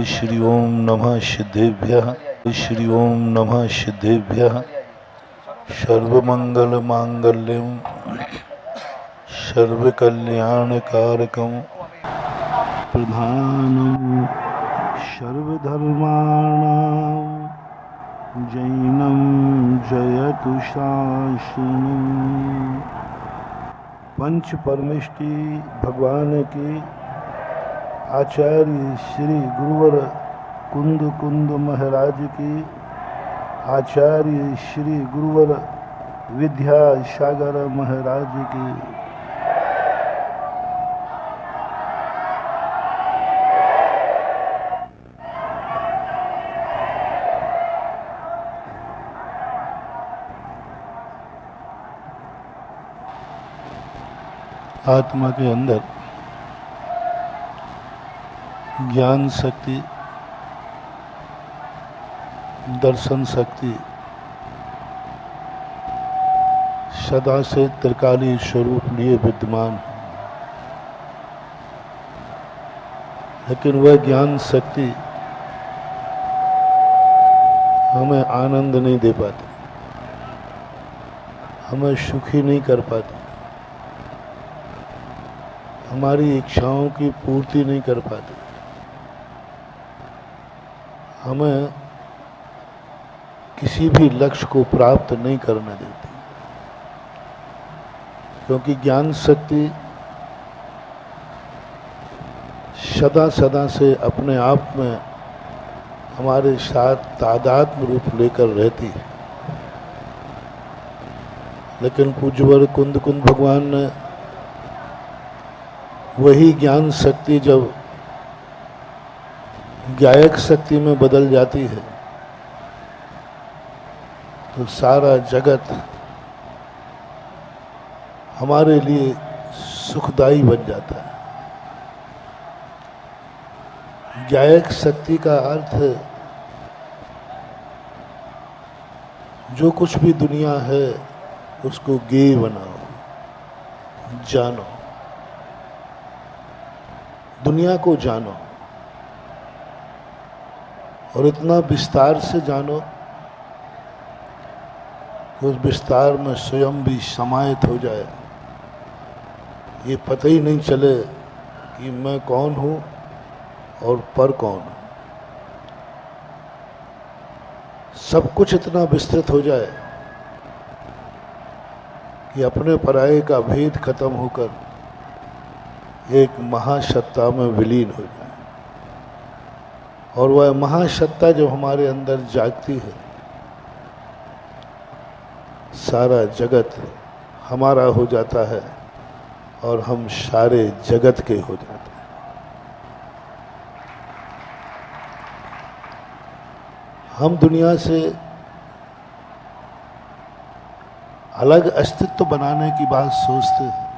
श्री ओम नमः सिद्धेभ्यः। श्री ओम नमः सिद्धेभ्यः। सर्वमंगल मांगल्यं सर्वकल्याणकारकं प्रधानं सर्वधर्माणां जैनं जयतु शासनम्। पंच परमेष्टि भगवान की आचार्य श्री गुरुवर कुंद कुंद महाराज की, आचार्य श्री गुरुवर विद्या सागर महाराज की, आत्मा के अंदर ज्ञान शक्ति, दर्शन शक्ति सदा से त्रिकाली स्वरूप लिए विद्यमान है, लेकिन वह ज्ञान शक्ति हमें आनंद नहीं दे पाती, हमें सुखी नहीं कर पाती, हमारी इच्छाओं की पूर्ति नहीं कर पाती, हमें किसी भी लक्ष्य को प्राप्त नहीं करने देती। क्योंकि ज्ञान शक्ति सदा सदा से अपने आप में हमारे साथ तादात्म्य रूप लेकर रहती है, लेकिन पूज्यवर कुंद कुंद भगवान ने वही ज्ञान शक्ति जब गायक शक्ति में बदल जाती है तो सारा जगत हमारे लिए सुखदायी बन जाता है। गायक शक्ति का अर्थ जो कुछ भी दुनिया है उसको गेय बनाओ, जानो, दुनिया को जानो और इतना विस्तार से जानो कि उस विस्तार में स्वयं भी समाहित हो जाए, ये पता ही नहीं चले कि मैं कौन हूँ और पर कौन हूँ। सब कुछ इतना विस्तृत हो जाए कि अपने पराये का भेद खत्म होकर एक महासत्ता में विलीन हो जाए, और वह महासत्ता जब हमारे अंदर जागती है सारा जगत हमारा हो जाता है और हम सारे जगत के हो जाते हैं। हम दुनिया से अलग अस्तित्व बनाने की बात सोचते हैं,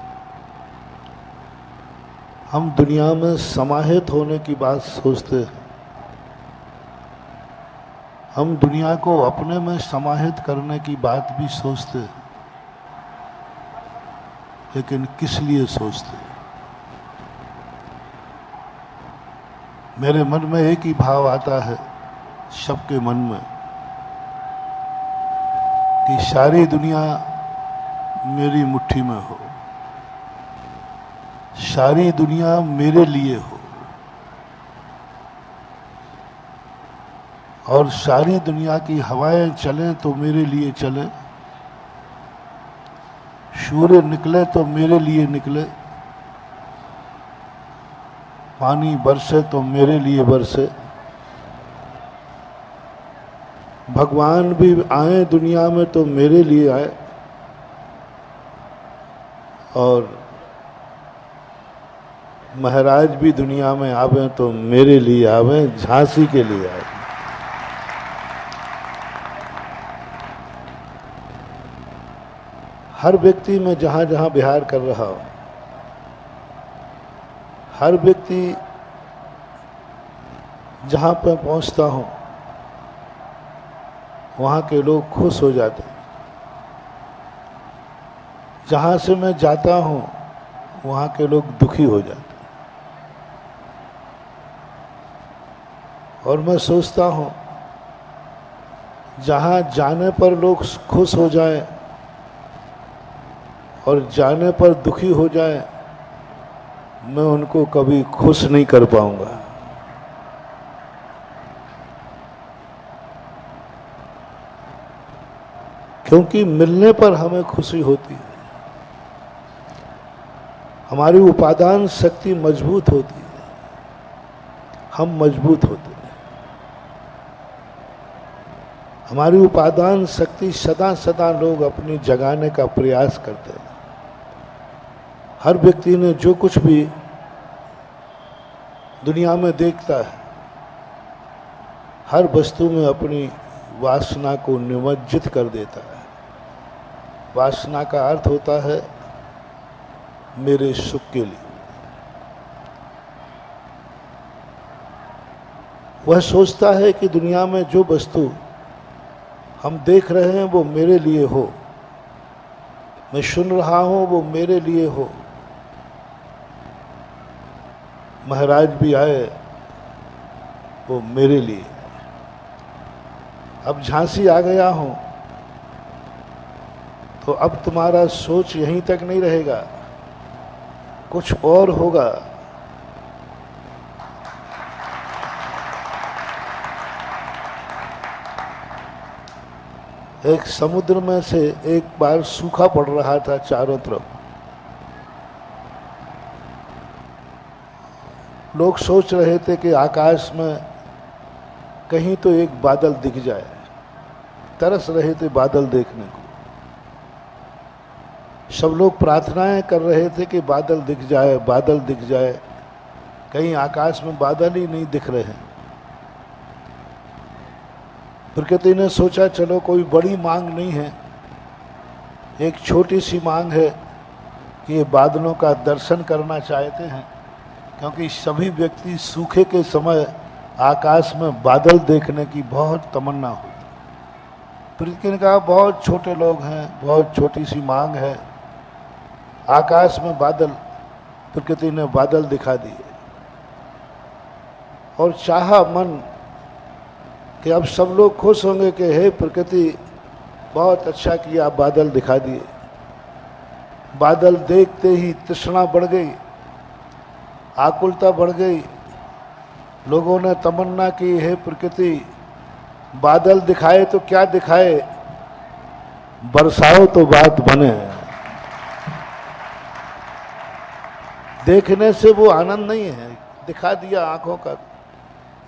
हम दुनिया में समाहित होने की बात सोचते हैं, हम दुनिया को अपने में समाहित करने की बात भी सोचते हैं, लेकिन किस लिए सोचते हैं? मेरे मन में एक ही भाव आता है, सबके मन में, कि सारी दुनिया मेरी मुट्ठी में हो, सारी दुनिया मेरे लिए हो और सारी दुनिया की हवाएं चलें तो मेरे लिए चले, सूर्य निकले तो मेरे लिए निकले, पानी बरसे तो मेरे लिए बरसे, भगवान भी आए दुनिया में तो मेरे लिए आए और महाराज भी दुनिया में आवे तो मेरे लिए आवे, झांसी के लिए आए। हर व्यक्ति में जहाँ जहाँ विहार कर रहा हो, हर व्यक्ति जहाँ पर पहुँचता हो वहाँ के लोग खुश हो जाते हैं। जहाँ से मैं जाता हूँ वहाँ के लोग दुखी हो जाते हैं। और मैं सोचता हूँ जहाँ जाने पर लोग खुश हो जाएं और जाने पर दुखी हो जाएं, मैं उनको कभी खुश नहीं कर पाऊंगा। क्योंकि मिलने पर हमें खुशी होती है, हमारी उपादान शक्ति मजबूत होती है, हम मजबूत होते हैं। हमारी उपादान शक्ति सदा सदा लोग अपनी जगाने का प्रयास करते हैं। हर व्यक्ति ने जो कुछ भी दुनिया में देखता है, हर वस्तु में अपनी वासना को निमज्जित कर देता है। वासना का अर्थ होता है मेरे सुख के लिए। वह सोचता है कि दुनिया में जो वस्तु हम देख रहे हैं वो मेरे लिए हो, मैं सुन रहा हूं वो मेरे लिए हो। महाराज भी आए वो मेरे लिए। अब झांसी आ गया हूं तो अब तुम्हारा सोच यहीं तक नहीं रहेगा, कुछ और होगा। एक समुद्र में से एक बार सूखा पड़ रहा था चारों तरफ। लोग सोच रहे थे कि आकाश में कहीं तो एक बादल दिख जाए, तरस रहे थे बादल देखने को। सब लोग प्रार्थनाएं कर रहे थे कि बादल दिख जाए, बादल दिख जाए। कहीं आकाश में बादल ही नहीं दिख रहे हैं। प्रकृति ने सोचा चलो कोई बड़ी मांग नहीं है, एक छोटी सी मांग है कि ये बादलों का दर्शन करना चाहते हैं, क्योंकि सभी व्यक्ति सूखे के समय आकाश में बादल देखने की बहुत तमन्ना होती। प्रकृति ने कहा बहुत छोटे लोग हैं, बहुत छोटी सी मांग है, आकाश में बादल। प्रकृति ने बादल दिखा दिए और चाहा मन कि अब सब लोग खुश होंगे कि हे प्रकृति बहुत अच्छा किया, बादल दिखा दिए। बादल देखते ही तृष्णा बढ़ गई, आकुलता बढ़ गई। लोगों ने तमन्ना की हे प्रकृति बादल दिखाए तो क्या दिखाए, बरसाओ तो बात बने। देखने से वो आनंद नहीं है, दिखा दिया आंखों का।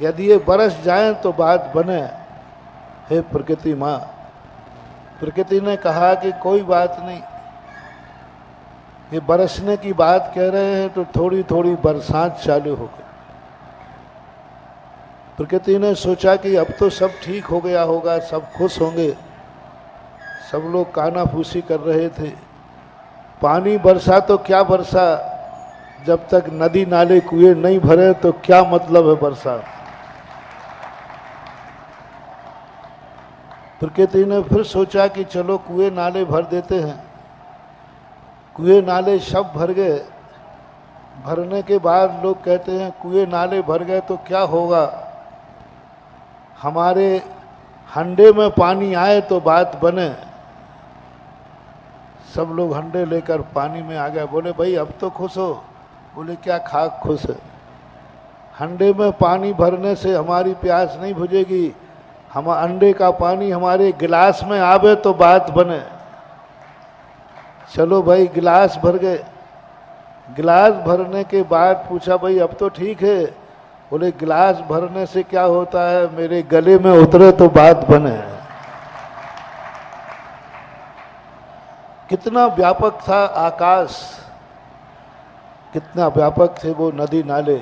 यदि ये बरस जाएं तो बात बने, हे प्रकृति माँ। प्रकृति ने कहा कि कोई बात नहीं, ये बरसने की बात कह रहे हैं तो थोड़ी थोड़ी बरसात चालू हो गई। प्रकृति ने सोचा कि अब तो सब ठीक हो गया होगा, सब खुश होंगे। सब लोग कानाफूसी कर रहे थे। पानी बरसा तो क्या बरसा, जब तक नदी नाले कुएं नहीं भरे तो क्या मतलब है बरसात। प्रकृति ने फिर सोचा कि चलो कुएं नाले भर देते हैं। कुएं नाले सब भर गए। भरने के बाद लोग कहते हैं कुएं नाले भर गए तो क्या होगा, हमारे हंडे में पानी आए तो बात बने। सब लोग हंडे लेकर पानी में आ गए। बोले भाई अब तो खुश हो। बोले क्या खाक खुश है, हंडे में पानी भरने से हमारी प्यास नहीं बुझेगी, हम अंडे का पानी हमारे गिलास में आवे तो बात बने। चलो भाई गिलास भर गए। गिलास भरने के बाद पूछा भाई अब तो ठीक है। बोले गिलास भरने से क्या होता है, मेरे गले में उतरे तो बात बने। कितना व्यापक था आकाश, कितना व्यापक थे वो नदी नाले,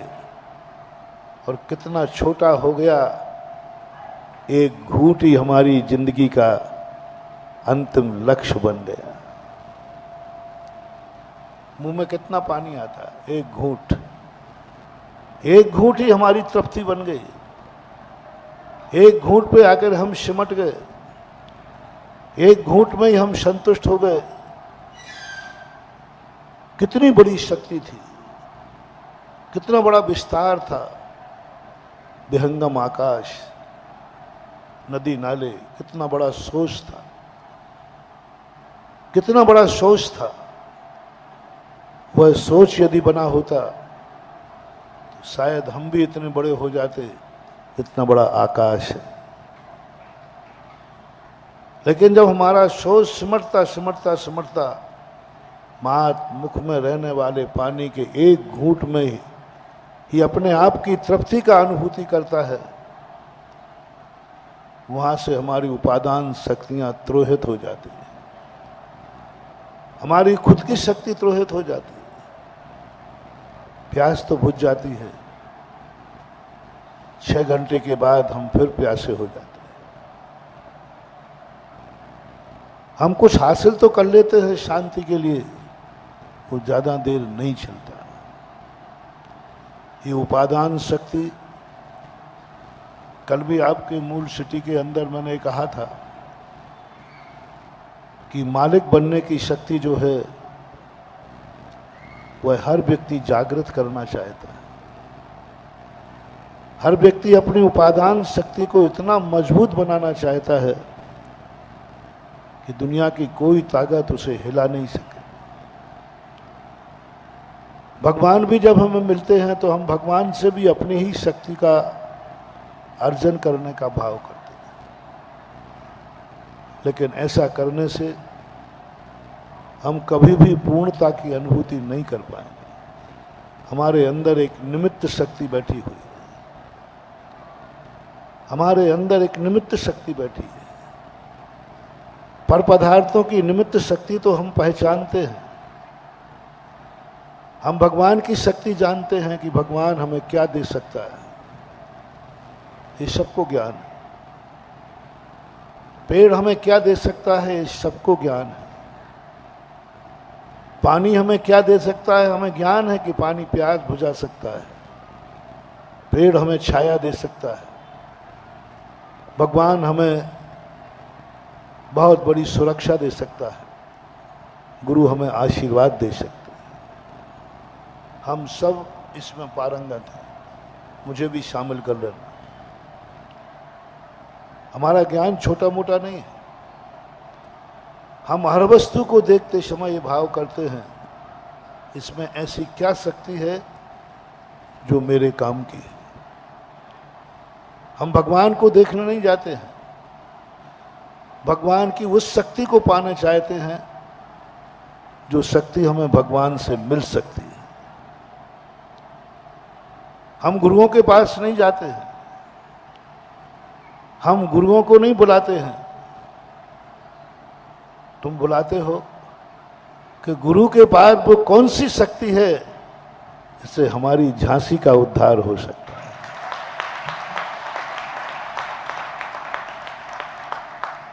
और कितना छोटा हो गया एक घूंट ही हमारी जिंदगी का अंतिम लक्ष्य बन गया। मुंह में कितना पानी आता है, एक घूंट, एक घूंट ही हमारी तृप्ति बन गई। एक घूंट पे आकर हम सिमट गए, एक घूंट में ही हम संतुष्ट हो गए। कितनी बड़ी शक्ति थी, कितना बड़ा विस्तार था। विहंगम आकाश, नदी नाले, कितना बड़ा सोच था, कितना बड़ा सोच था। वह सोच यदि बना होता तो शायद हम भी इतने बड़े हो जाते। इतना बड़ा आकाश है, लेकिन जब हमारा सोच सिमटता सिमटता सिमटता मात मुख में रहने वाले पानी के एक घूंट में ही अपने आप की तृप्ति का अनुभूति करता है, वहां से हमारी उपादान शक्तियां त्रोहित हो जाती हैं, हमारी खुद की शक्ति त्रोहित हो जाती है। प्यास तो बुझ जाती है, 6 घंटे के बाद हम फिर प्यासे हो जाते हैं। हम कुछ हासिल तो कर लेते हैं शांति के लिए, वो ज्यादा देर नहीं चलता। ये उपादान शक्ति, कल भी आपके मूल सिटी के अंदर मैंने कहा था कि मालिक बनने की शक्ति जो है वह हर व्यक्ति जागृत करना चाहता है। हर व्यक्ति अपनी उपादान शक्ति को इतना मजबूत बनाना चाहता है कि दुनिया की कोई ताकत उसे हिला नहीं सके। भगवान भी जब हमें मिलते हैं तो हम भगवान से भी अपनी ही शक्ति का अर्जन करने का भाव करते हैं, लेकिन ऐसा करने से हम कभी भी पूर्णता की अनुभूति नहीं कर पाएंगे। हमारे अंदर एक निमित्त शक्ति बैठी हुई है, हमारे अंदर एक निमित्त शक्ति बैठी है। पर पदार्थों की निमित्त शक्ति तो हम पहचानते हैं, हम भगवान की शक्ति जानते हैं कि भगवान हमें क्या दे सकता है, ये सबको ज्ञान है। पेड़ हमें क्या दे सकता है, ये सबको ज्ञान है। पानी हमें क्या दे सकता है, हमें ज्ञान है कि पानी प्यास बुझा सकता है। पेड़ हमें छाया दे सकता है। भगवान हमें बहुत बड़ी सुरक्षा दे सकता है। गुरु हमें आशीर्वाद दे सकते हैं। हम सब इसमें पारंगत हैं, मुझे भी शामिल कर लेना। हमारा ज्ञान छोटा मोटा नहीं है। हम हर वस्तु को देखते समय ये भाव करते हैं, इसमें ऐसी क्या शक्ति है जो मेरे काम की है। हम भगवान को देखने नहीं जाते हैं, भगवान की उस शक्ति को पाना चाहते हैं जो शक्ति हमें भगवान से मिल सकती है। हम गुरुओं के पास नहीं जाते हैं, हम गुरुओं को नहीं बुलाते हैं। तुम बुलाते हो कि गुरु के पास वो कौन सी शक्ति है जिससे हमारी झांसी का उद्धार हो सकता है।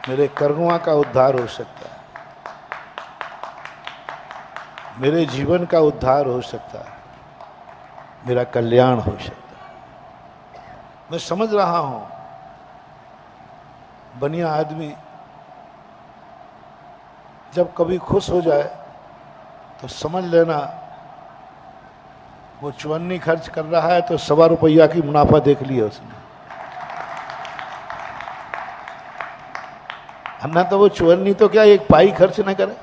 मेरे कर्मों का उद्धार हो सकता है, मेरे जीवन का उद्धार हो सकता है, मेरा कल्याण हो सकता है। मैं समझ रहा हूं, बनिया आदमी जब कभी खुश हो जाए तो समझ लेना वो चुवन्नी खर्च कर रहा है तो ₹1.25 की मुनाफा देख लिया उसने। ना तो वो चुवन्नी तो क्या एक पाई खर्च न करे।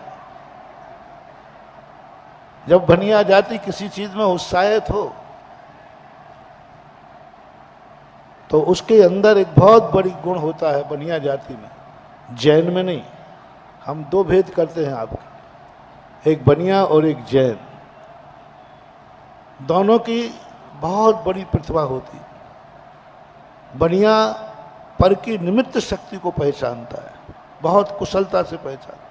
जब बनिया जाति किसी चीज में उत्साहित हो तो उसके अंदर एक बहुत बड़ी गुण होता है बनिया जाति में, जैन में नहीं। हम दो भेद करते हैं आपका, एक बनिया और एक जैन। दोनों की बहुत बड़ी प्रतिभा होती है। बनिया पर की निमित्त शक्ति को पहचानता है, बहुत कुशलता से पहचानता है।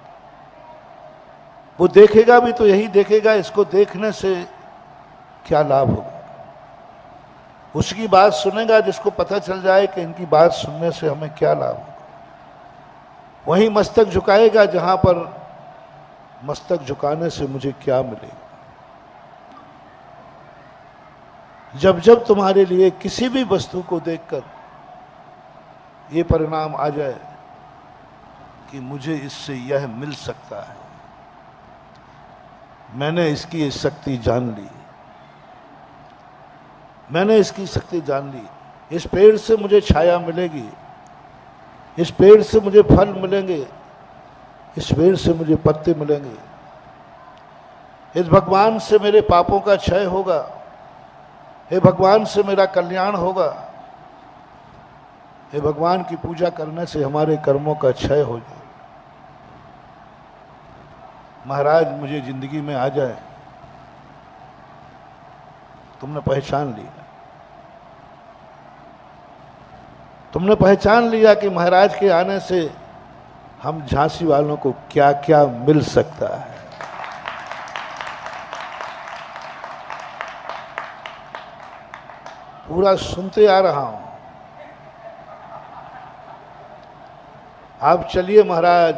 वो देखेगा भी तो यही देखेगा, इसको देखने से क्या लाभ होगा। उसकी बात सुनेगा जिसको पता चल जाए कि इनकी बात सुनने से हमें क्या लाभ होगा। वही मस्तक झुकाएगा जहां पर मस्तक झुकाने से मुझे क्या मिलेगा। जब जब तुम्हारे लिए किसी भी वस्तु को देखकर ये परिणाम आ जाए कि मुझे इससे यह मिल सकता है, मैंने इसकी शक्ति जान ली, मैंने इसकी शक्ति जान ली, इस पेड़ से मुझे छाया मिलेगी, इस पेड़ से मुझे फल मिलेंगे, इस पेड़ से मुझे पत्ते मिलेंगे, इस भगवान से मेरे पापों का क्षय होगा, हे भगवान से मेरा कल्याण होगा, हे भगवान की पूजा करने से हमारे कर्मों का क्षय हो जाए। महाराज मुझे जिंदगी में आ जाए। तुमने पहचान लिया, तुमने पहचान लिया कि महाराज के आने से हम झांसी वालों को क्या क्या मिल सकता है। पूरा सुनते आ रहा हूं। आप चलिए महाराज,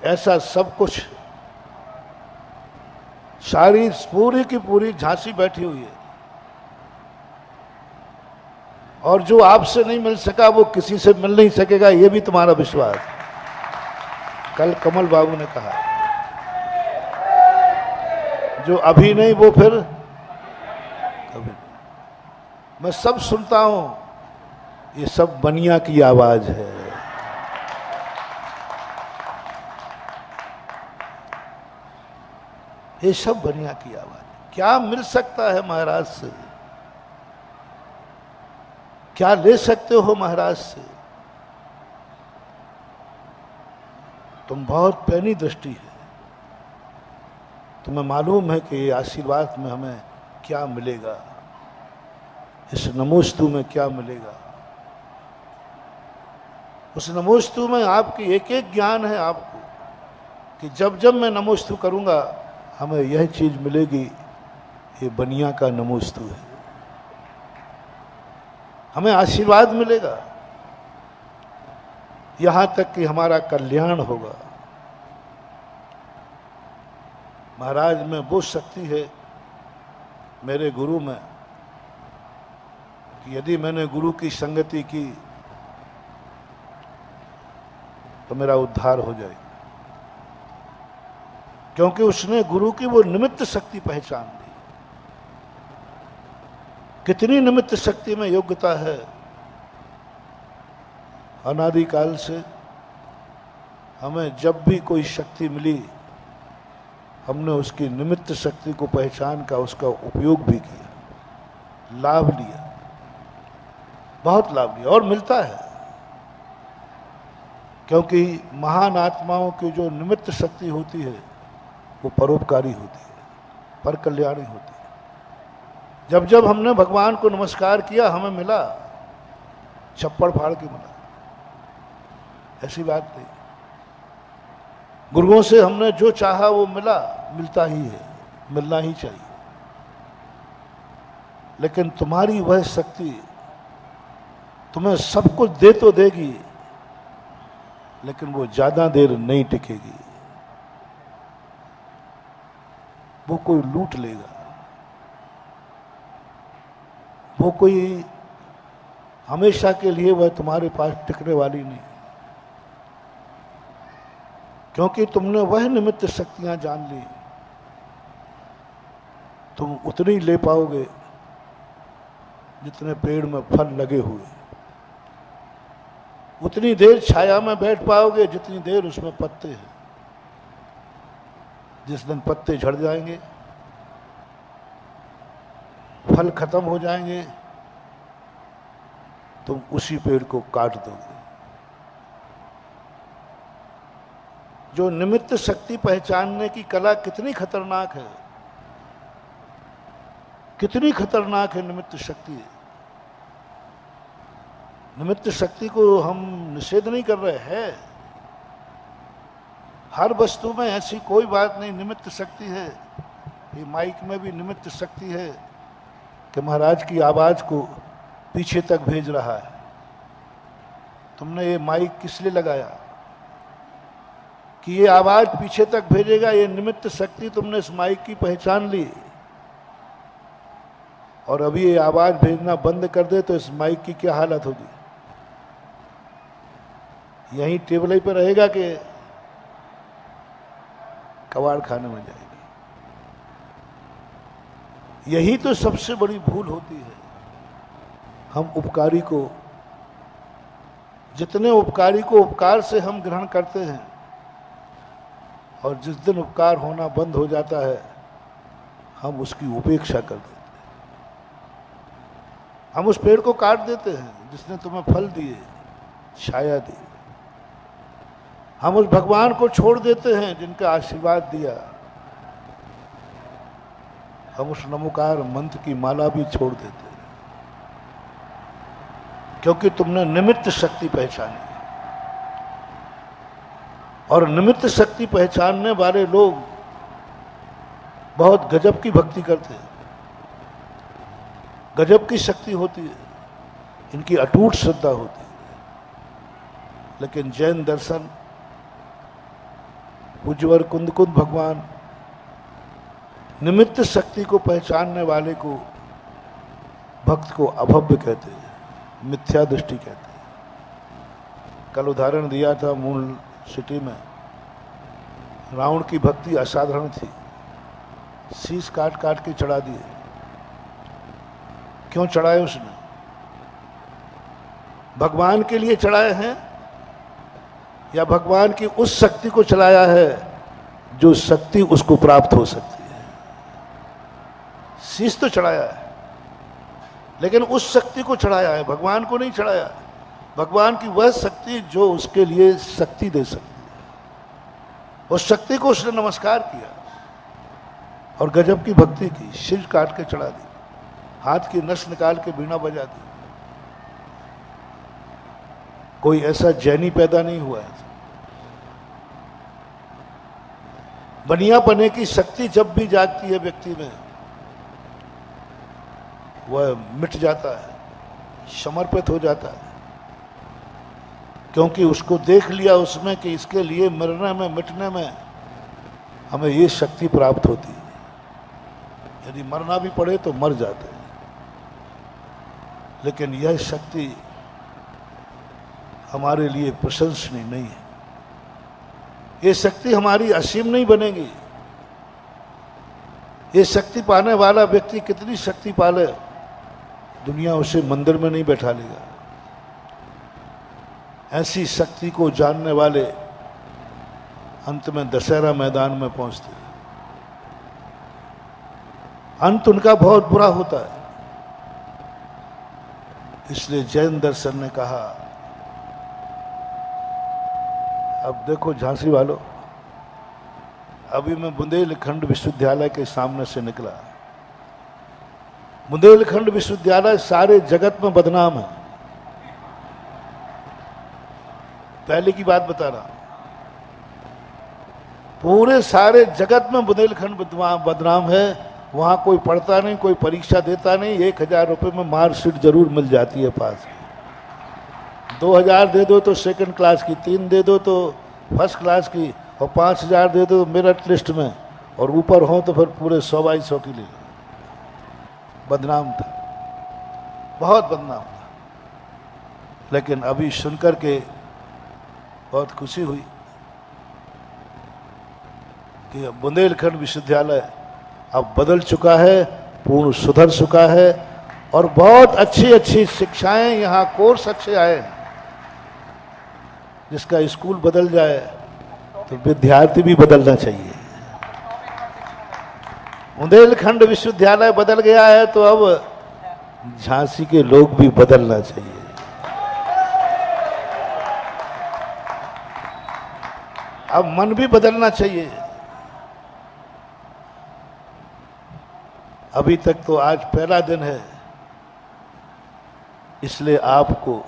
ऐसा सब कुछ, सारी पूरी की पूरी झांसी बैठी हुई है, और जो आपसे नहीं मिल सका वो किसी से मिल नहीं सकेगा, ये भी तुम्हारा विश्वास। कल कमल बाबू ने कहा, जो अभी नहीं वो फिर कभी। मैं सब सुनता हूं, ये सब बनिया की आवाज है। ये सब बनिया की आवाज। क्या मिल सकता है महाराज से? क्या ले सकते हो महाराज से? तुम बहुत पैनी दृष्टि है, तुम्हें मालूम है कि ये आशीर्वाद में हमें क्या मिलेगा, इस नमोस्तु में क्या मिलेगा। उस नमोस्तु में आपकी एक एक ज्ञान है आपको, कि जब जब मैं नमोस्तु करूंगा हमें यह चीज मिलेगी। ये बनिया का नमोस्तु है, हमें आशीर्वाद मिलेगा, यहां तक कि हमारा कल्याण होगा। महाराज में वो शक्ति है मेरे गुरु में कि यदि मैंने गुरु की संगति की तो मेरा उद्धार हो जाएगा, क्योंकि उसने गुरु की वो निमित्त शक्ति पहचान ली। कितनी निमित्त शक्ति में योग्यता है। अनादिकाल से हमें जब भी कोई शक्ति मिली, हमने उसकी निमित्त शक्ति को पहचान का उसका उपयोग भी किया, लाभ लिया, बहुत लाभ लिया, और मिलता है। क्योंकि महान आत्माओं की जो निमित्त शक्ति होती है वो परोपकारी होती है, पर कल्याणी होती है। जब जब हमने भगवान को नमस्कार किया हमें मिला, छप्पड़ फाड़ के मिला, ऐसी बात नहीं। गुरुओं से हमने जो चाहा वो मिला, मिलता ही है, मिलना ही चाहिए। लेकिन तुम्हारी वह शक्ति तुम्हें सब कुछ दे तो देगी, लेकिन वो ज्यादा देर नहीं टिकेगी, वो कोई लूट लेगा, वो कोई हमेशा के लिए वह तुम्हारे पास टिकने वाली नहीं। क्योंकि तुमने वह निमित्त शक्तियां जान ली, तुम उतनी ले पाओगे जितने पेड़ में फल लगे हुए, उतनी देर छाया में बैठ पाओगे जितनी देर उसमें पत्ते हैं। जिस दिन पत्ते झड़ जाएंगे, फल खत्म हो जाएंगे, तुम उसी पेड़ को काट दोगे। जो निमित्त शक्ति पहचानने की कला कितनी खतरनाक है, कितनी खतरनाक है निमित्त शक्ति। निमित्त शक्ति को हम निषेध नहीं कर रहे हैं, हर वस्तु में ऐसी कोई बात नहीं, निमित्त शक्ति है। ये माइक में भी निमित्त शक्ति है कि महाराज की आवाज को पीछे तक भेज रहा है। तुमने ये माइक किस लिए लगाया कि ये आवाज पीछे तक भेजेगा? ये निमित्त शक्ति तुमने इस माइक की पहचान ली, और अभी ये आवाज भेजना बंद कर दे तो इस माइक की क्या हालत होगी? यहीं टेबल पे रहेगा कि कबाड़ खाने में जाएगी? यही तो सबसे बड़ी भूल होती है। हम उपकारी को, जितने उपकारी को उपकार से हम ग्रहण करते हैं, और जिस दिन उपकार होना बंद हो जाता है हम उसकी उपेक्षा कर देते हैं। हम उस पेड़ को काट देते हैं जिसने तुम्हें फल दिए, छाया दी। हम उस भगवान को छोड़ देते हैं जिनका आशीर्वाद दिया। हम उस नमोकार मंत्र की माला भी छोड़ देते हैं, क्योंकि तुमने निमित्त शक्ति पहचानी। और निमित्त शक्ति पहचानने वाले लोग बहुत गजब की भक्ति करते हैं, गजब की शक्ति होती है, इनकी अटूट श्रद्धा होती है। लेकिन जैन दर्शन, पूज्यवर कुंदकुंद भगवान निमित्त शक्ति को पहचानने वाले को, भक्त को अभव्य कहते हैं, मिथ्या दृष्टि कहते हैं। कल उदाहरण दिया था मूल सिटी में, रावण की भक्ति असाधारण थी, शीश काट काट के चढ़ा दिए। क्यों चढ़ाए उसने? भगवान के लिए चढ़ाए हैं या भगवान की उस शक्ति को चढ़ाया है जो शक्ति उसको प्राप्त हो सकती है? शीश तो चढ़ाया है, लेकिन उस शक्ति को चढ़ाया है, भगवान को नहीं चढ़ाया। भगवान की वह शक्ति जो उसके लिए शक्ति दे सकती है, उस शक्ति को उसने नमस्कार किया और गजब की भक्ति की, सिर काट के चढ़ा दी, हाथ की नस निकाल के वीणा बजा दी। कोई ऐसा जैनी पैदा नहीं हुआ है। बनियापने की शक्ति जब भी जागती है व्यक्ति में, वह मिट जाता है, समर्पित हो जाता है, क्योंकि उसको देख लिया उसमें कि इसके लिए मरने में, मिटने में हमें ये शक्ति प्राप्त होती है। यदि मरना भी पड़े तो मर जाते हैं, लेकिन यह शक्ति हमारे लिए प्रशंसनीय नहीं है। ये शक्ति हमारी असीम नहीं बनेगी। ये शक्ति पाने वाला व्यक्ति कितनी शक्ति पाले, दुनिया उसे मंदिर में नहीं बैठा लेगा। ऐसी शक्ति को जानने वाले अंत में दशहरा मैदान में पहुंचते हैं। अंत उनका बहुत बुरा होता है। इसलिए जैन दर्शन ने कहा, अब देखो झांसी वालों, अभी मैं बुंदेलखंड विश्वविद्यालय के सामने से निकला। बुंदेलखंड विश्वविद्यालय सारे जगत में बदनाम है। पहले की बात बता रहा, पूरे सारे जगत में बुंदेलखंड बदनाम है। वहां कोई पढ़ता नहीं, कोई परीक्षा देता नहीं। 1000 रुपये में मार्कशीट जरूर मिल जाती है पास। 2000 दे दो तो सेकंड क्लास की, 3 दे दो तो फर्स्ट क्लास की, और 5000 दे दो मेरिट लिस्ट में, और ऊपर हो तो फिर पूरे 100/100 की ले लो। बदनाम था, बहुत बदनाम था। लेकिन अभी सुनकर के बहुत खुशी हुई कि बुंदेलखंड विश्वविद्यालय अब बदल चुका है, पूर्ण सुधर चुका है, और बहुत अच्छी अच्छी शिक्षाएं, यहाँ कोर्स अच्छे आए हैं। जिसका स्कूल बदल जाए तो विद्यार्थी भी बदलना चाहिए। बुंदेलखंड विश्वविद्यालय बदल गया है तो अब झांसी के लोग भी बदलना चाहिए। अब मन भी बदलना चाहिए। अभी तक तो आज पहला दिन है, इसलिए आपको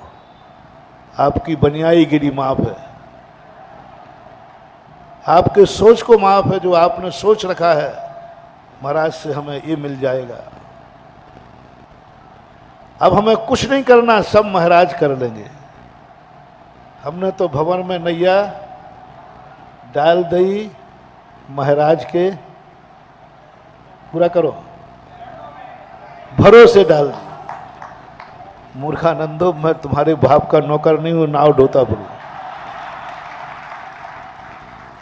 आपकी बनियाई गिरी माफ है, आपके सोच को माफ है। जो आपने सोच रखा है महाराज से हमें ये मिल जाएगा, अब हमें कुछ नहीं करना, सब महाराज कर लेंगे। हमने तो भवन में नैया डाल दी महाराज के, पूरा करो, भरोसे डाल दी। मूर्खानंदो, मैं तुम्हारे बाप का नौकर नहीं हूं, नाव ढोता फिरूं।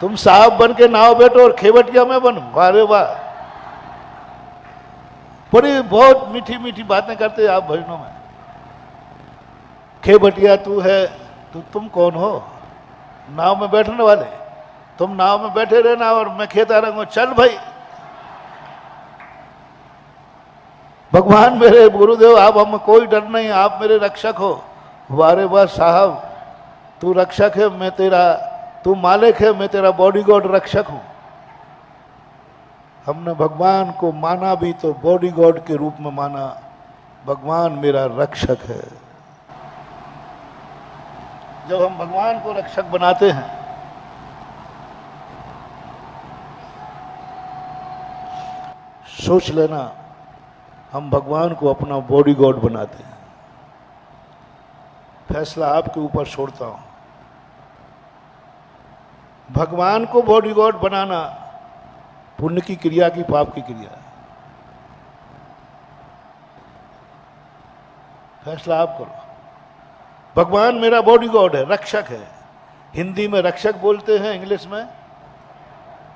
तुम साहब बन के नाव बैठो और खेवटिया में बन, वारे वाह। बड़ी बहुत मीठी मीठी बातें करते आप भजनों में, खेबटिया तू है, तो तुम कौन हो? नाव में बैठने वाले। तुम नाव में बैठे रहना और मैं खेता रहूंगा, चल भाई। भगवान मेरे गुरुदेव, आप हम कोई डर नहीं, आप मेरे रक्षक हो। वारे वाह साहब, तू रक्षक है, मैं तेरा, तू मालिक है, मैं तेरा बॉडीगार्ड रक्षक हूं। हमने भगवान को माना भी तो बॉडीगार्ड के रूप में माना। भगवान मेरा रक्षक है। जब हम भगवान को रक्षक बनाते हैं, सोच लेना हम भगवान को अपना बॉडीगार्ड बनाते हैं। फैसला आपके ऊपर छोड़ता हूं। भगवान को बॉडीगार्ड बनाना पुण्य की क्रिया की पाप की क्रिया है। फैसला आप करो। भगवान मेरा बॉडीगार्ड है, रक्षक है। हिंदी में रक्षक बोलते हैं, इंग्लिश में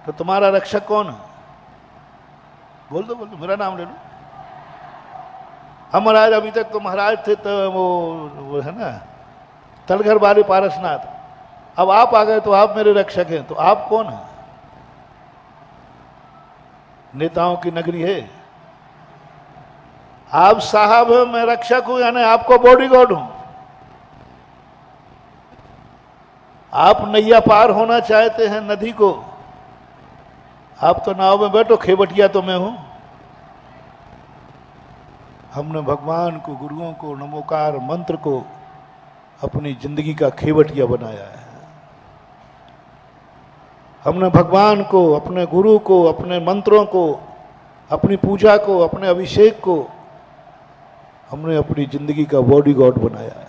तो तुम्हारा रक्षक कौन है? बोल दो, मेरा नाम ले लो। हम महाराज, अभी तक तो महाराज थे, तो वो है ना तलघर वाले पारसनाथ। अब आप आ गए तो आप मेरे रक्षक हैं, तो आप कौन हैं? नेताओं की नगरी है। आप साहब हैं, मैं रक्षक हूं, यानी आपको बॉडीगार्ड हूं। आप नैया पार होना चाहते हैं नदी को, आप तो नाव में बैठो, खेबटिया तो मैं हूं। हमने भगवान को, गुरुओं को, नमोकार मंत्र को अपनी जिंदगी का खेबटिया बनाया है। हमने भगवान को, अपने गुरु को, अपने मंत्रों को, अपनी पूजा को, अपने अभिषेक को हमने अपनी जिंदगी का बॉडीगार्ड बनाया है।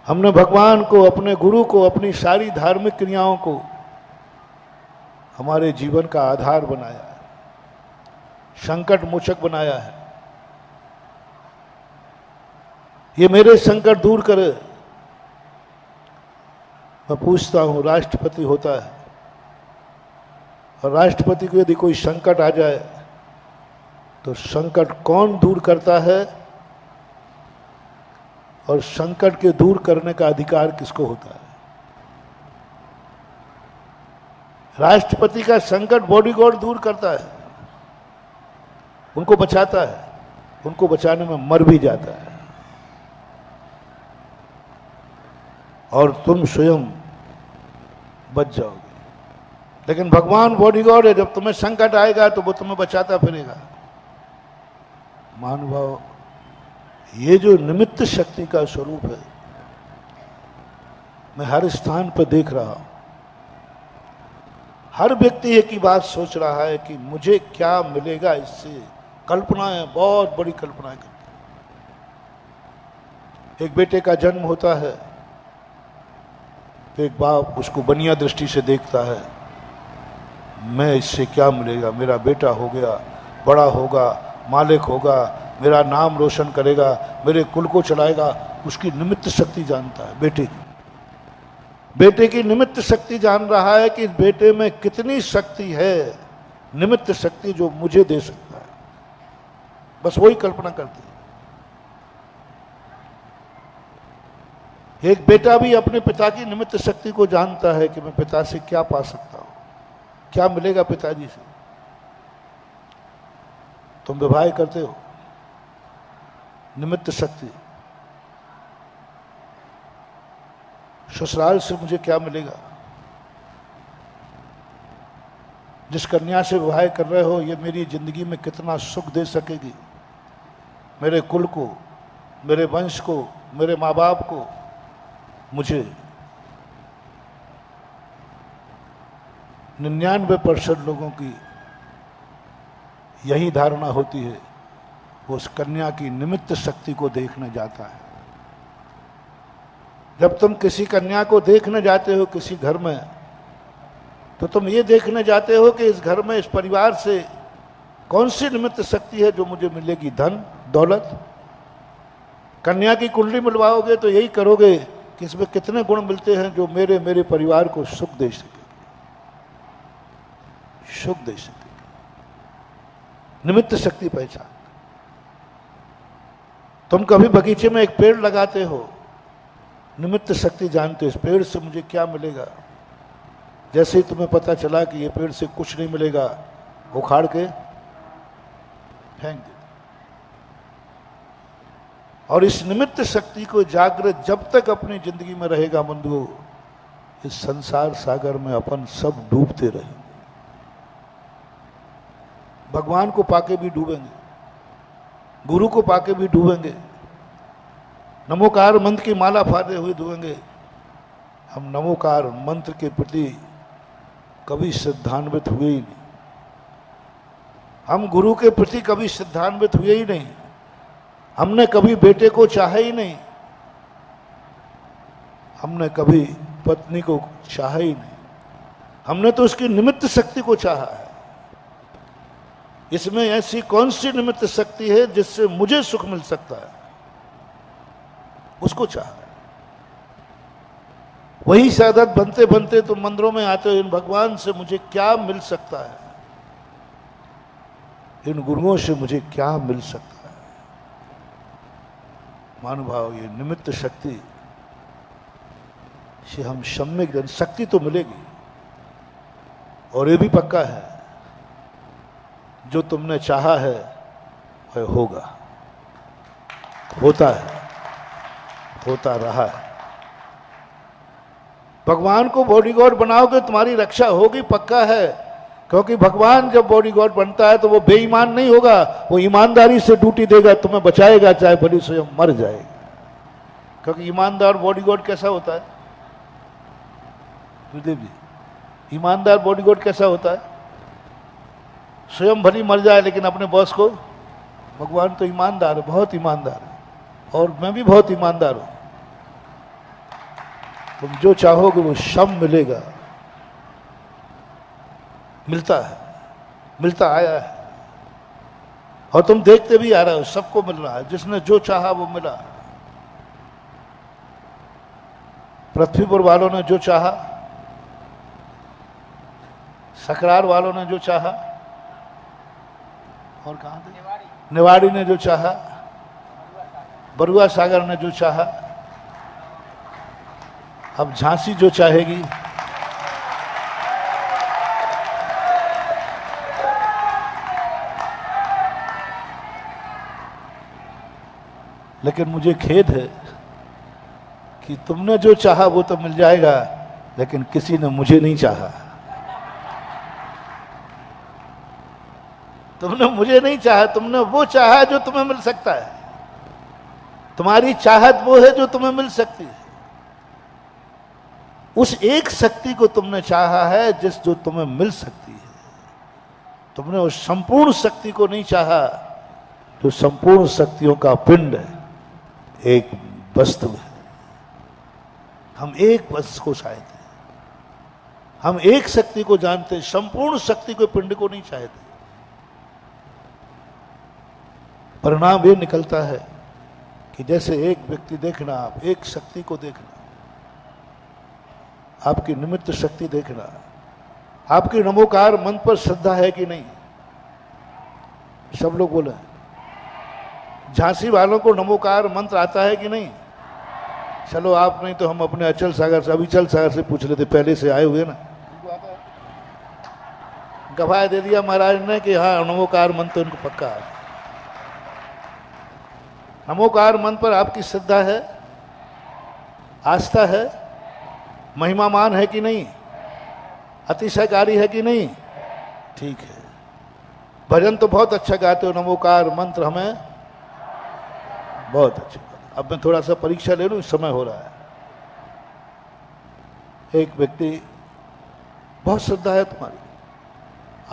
हमने भगवान को, अपने गुरु को, अपनी सारी धार्मिक क्रियाओं को हमारे जीवन का आधार बनाया है, संकट मोचक बनाया है। ये मेरे संकट दूर करे। मैं पूछता हूं, राष्ट्रपति होता है और राष्ट्रपति को यदि कोई संकट आ जाए तो संकट कौन दूर करता है और संकट के दूर करने का अधिकार किसको होता है? राष्ट्रपति का संकट बॉडीगार्ड दूर करता है, उनको बचाता है, उनको बचाने में मर भी जाता है। और तुम स्वयं बच जाओगे। लेकिन भगवान बॉडीगार्ड है, जब तुम्हें संकट आएगा तो वो तुम्हें बचाता फिरेगा। महानुभाव, ये जो निमित्त शक्ति का स्वरूप है, मैं हर स्थान पर देख रहा हूं। हर व्यक्ति एक ही बात सोच रहा है कि मुझे क्या मिलेगा इससे। कल्पनाएं, बहुत बड़ी कल्पनाएं करते हैं। एक बेटे का जन्म होता है तो एक बाप उसको बनिया दृष्टि से देखता है, मैं इससे क्या मिलेगा? मेरा बेटा हो गया, बड़ा होगा, मालिक होगा, मेरा नाम रोशन करेगा, मेरे कुल को चलाएगा। उसकी निमित्त शक्ति जानता है बेटे की। बेटे की निमित्त शक्ति जान रहा है कि इस बेटे में कितनी शक्ति है, निमित्त शक्ति जो मुझे दे सकता है। बस वही कल्पना करती है। एक बेटा भी अपने पिता की निमित्त शक्ति को जानता है कि मैं पिता से क्या पा सकता हूं, क्या मिलेगा पिताजी से। तुम विवाह करते हो, निमित्त शक्ति, ससुराल से मुझे क्या मिलेगा। जिस कन्या से विवाह कर रहे हो, ये मेरी जिंदगी में कितना सुख दे सकेगी, मेरे कुल को, मेरे वंश को, मेरे माँ बाप को, मुझे। 99% लोगों की यही धारणा होती है, वो उस कन्या की निमित्त शक्ति को देखने जाता है। जब तुम किसी कन्या को देखने जाते हो किसी घर में, तो तुम ये देखने जाते हो कि इस घर में, इस परिवार से कौन सी निमित्त शक्ति है जो मुझे मिलेगी। धन, दौलत। कन्या की कुंडली मिलवाओगे तो यही करोगे कि इसमें कितने गुण मिलते हैं जो मेरे परिवार को सुख दे सके, सुख दे सके। निमित्त शक्ति पहचान। तुम कभी बगीचे में एक पेड़ लगाते हो, निमित्त शक्ति जानते हो इस पेड़ से मुझे क्या मिलेगा। जैसे ही तुम्हें पता चला कि ये पेड़ से कुछ नहीं मिलेगा, उखाड़ के फेंक दे। और इस निमित्त शक्ति को जागृत जब तक अपनी जिंदगी में रहेगा बंधुओं, इस संसार सागर में अपन सब डूबते रहेंगे। भगवान को पाके भी डूबेंगे, गुरु को पाके भी डूबेंगे, नमोकार मंत्र की माला फाड़े हुए डूबेंगे। हम नमोकार मंत्र के प्रति कभी श्रद्धान्वित हुए ही नहीं, हम गुरु के प्रति कभी श्रद्धान्वित हुए ही नहीं, हमने कभी बेटे को चाहा ही नहीं, हमने कभी पत्नी को चाहा ही नहीं, हमने तो उसकी निमित्त शक्ति को चाहा है। इसमें ऐसी कौन सी निमित्त शक्ति है जिससे मुझे सुख मिल सकता है, उसको चाहा है। वही साधक बनते बनते तुम मंदिरों में आते हो, इन भगवान से मुझे क्या मिल सकता है, इन गुरुओं से मुझे क्या मिल सकता है। महानुभाव, ये निमित्त शक्ति से हम सम्यक शक्ति तो मिलेगी। और ये भी पक्का है, जो तुमने चाहा है वह होगा, होता है, होता रहा है। भगवान को बॉडीगार्ड बनाओगे तुम्हारी रक्षा होगी, पक्का है। क्योंकि भगवान जब बॉडीगार्ड बनता है तो वो बेईमान नहीं होगा, वो ईमानदारी से ड्यूटी देगा, तुम्हें बचाएगा चाहे भली स्वयं मर जाएगा। क्योंकि ईमानदार बॉडीगार्ड कैसा होता है गुरुदेव जी, ईमानदार बॉडीगार्ड कैसा होता है? स्वयं भली मर जाए लेकिन अपने बॉस को, भगवान तो ईमानदार है, बहुत ईमानदार है, और मैं भी बहुत ईमानदार हूं। तुम जो चाहोगे वो सब मिलेगा, मिलता है, मिलता आया है, और तुम देखते भी आ रहे हो, सबको मिल रहा है। जिसने जो चाहा वो मिला। पृथ्वी पर वालों ने जो चाहा, सकरार वालों ने जो चाहा, और कहां थे, निवाड़ी ने जो चाहा, बरुआ सागर ने जो चाहा, अब झांसी जो चाहेगी। लेकिन मुझे खेद है कि तुमने जो चाहा वो तो मिल जाएगा, लेकिन किसी ने मुझे नहीं चाहा। तुमने मुझे नहीं चाहा, तुमने वो चाहा जो तुम्हें मिल सकता है। तुम्हारी चाहत वो है जो तुम्हें मिल सकती है। उस एक शक्ति को तुमने चाहा है जो तुम्हें मिल सकती है। तुमने उस संपूर्ण शक्ति को नहीं चाहा जो संपूर्ण शक्तियों का पिंड है, एक वस्तु है। हम एक वस्तु को चाहते हैं, हम एक शक्ति को जानते हैं, संपूर्ण शक्ति को, पिंड को नहीं चाहते। परिणाम ये निकलता है कि जैसे एक व्यक्ति देखना, आप एक शक्ति को देखना, आपकी निमित्त शक्ति देखना, आपकी नमोकार मन पर श्रद्धा है कि नहीं। सब लोग बोले झांसी वालों को नमोकार मंत्र आता है कि नहीं? चलो आप नहीं तो हम अपने अचल सागर से, अविचल सागर से पूछ लेते, पहले से आए हुए ना। गवाह दे दिया महाराज ने कि हाँ नमोकार मंत्र उनको पक्का है। नमोकार मंत्र पर आपकी श्रद्धा है, आस्था है, महिमामान है कि नहीं, अतिशयकारी है कि नहीं? ठीक है। भजन तो बहुत अच्छा गाते हो, नमोकार मंत्र हमें बहुत अच्छा। अब मैं थोड़ा सा परीक्षा ले लूं, समय हो रहा है। एक व्यक्ति, बहुत श्रद्धा है तुम्हारी,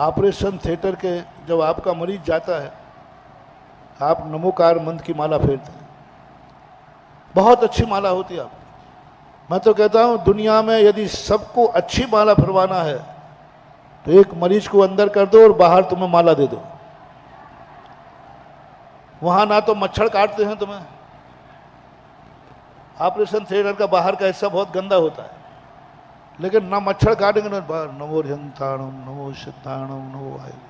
ऑपरेशन थिएटर के जब आपका मरीज जाता है, आप नमोकार मंत्र की माला फेरते हैं, बहुत अच्छी माला होती है आप। मैं तो कहता हूं दुनिया में यदि सबको अच्छी माला फिरवाना है तो एक मरीज को अंदर कर दो और बाहर तुम्हें माला दे दो। वहां ना तो मच्छर काटते हैं तुम्हें, ऑपरेशन थिएटर का बाहर का हिस्सा बहुत गंदा होता है, लेकिन ना मच्छर काटेंगे ना बाहर। नमो हंताणम, नमो सिद्धाणम, नमो वायु।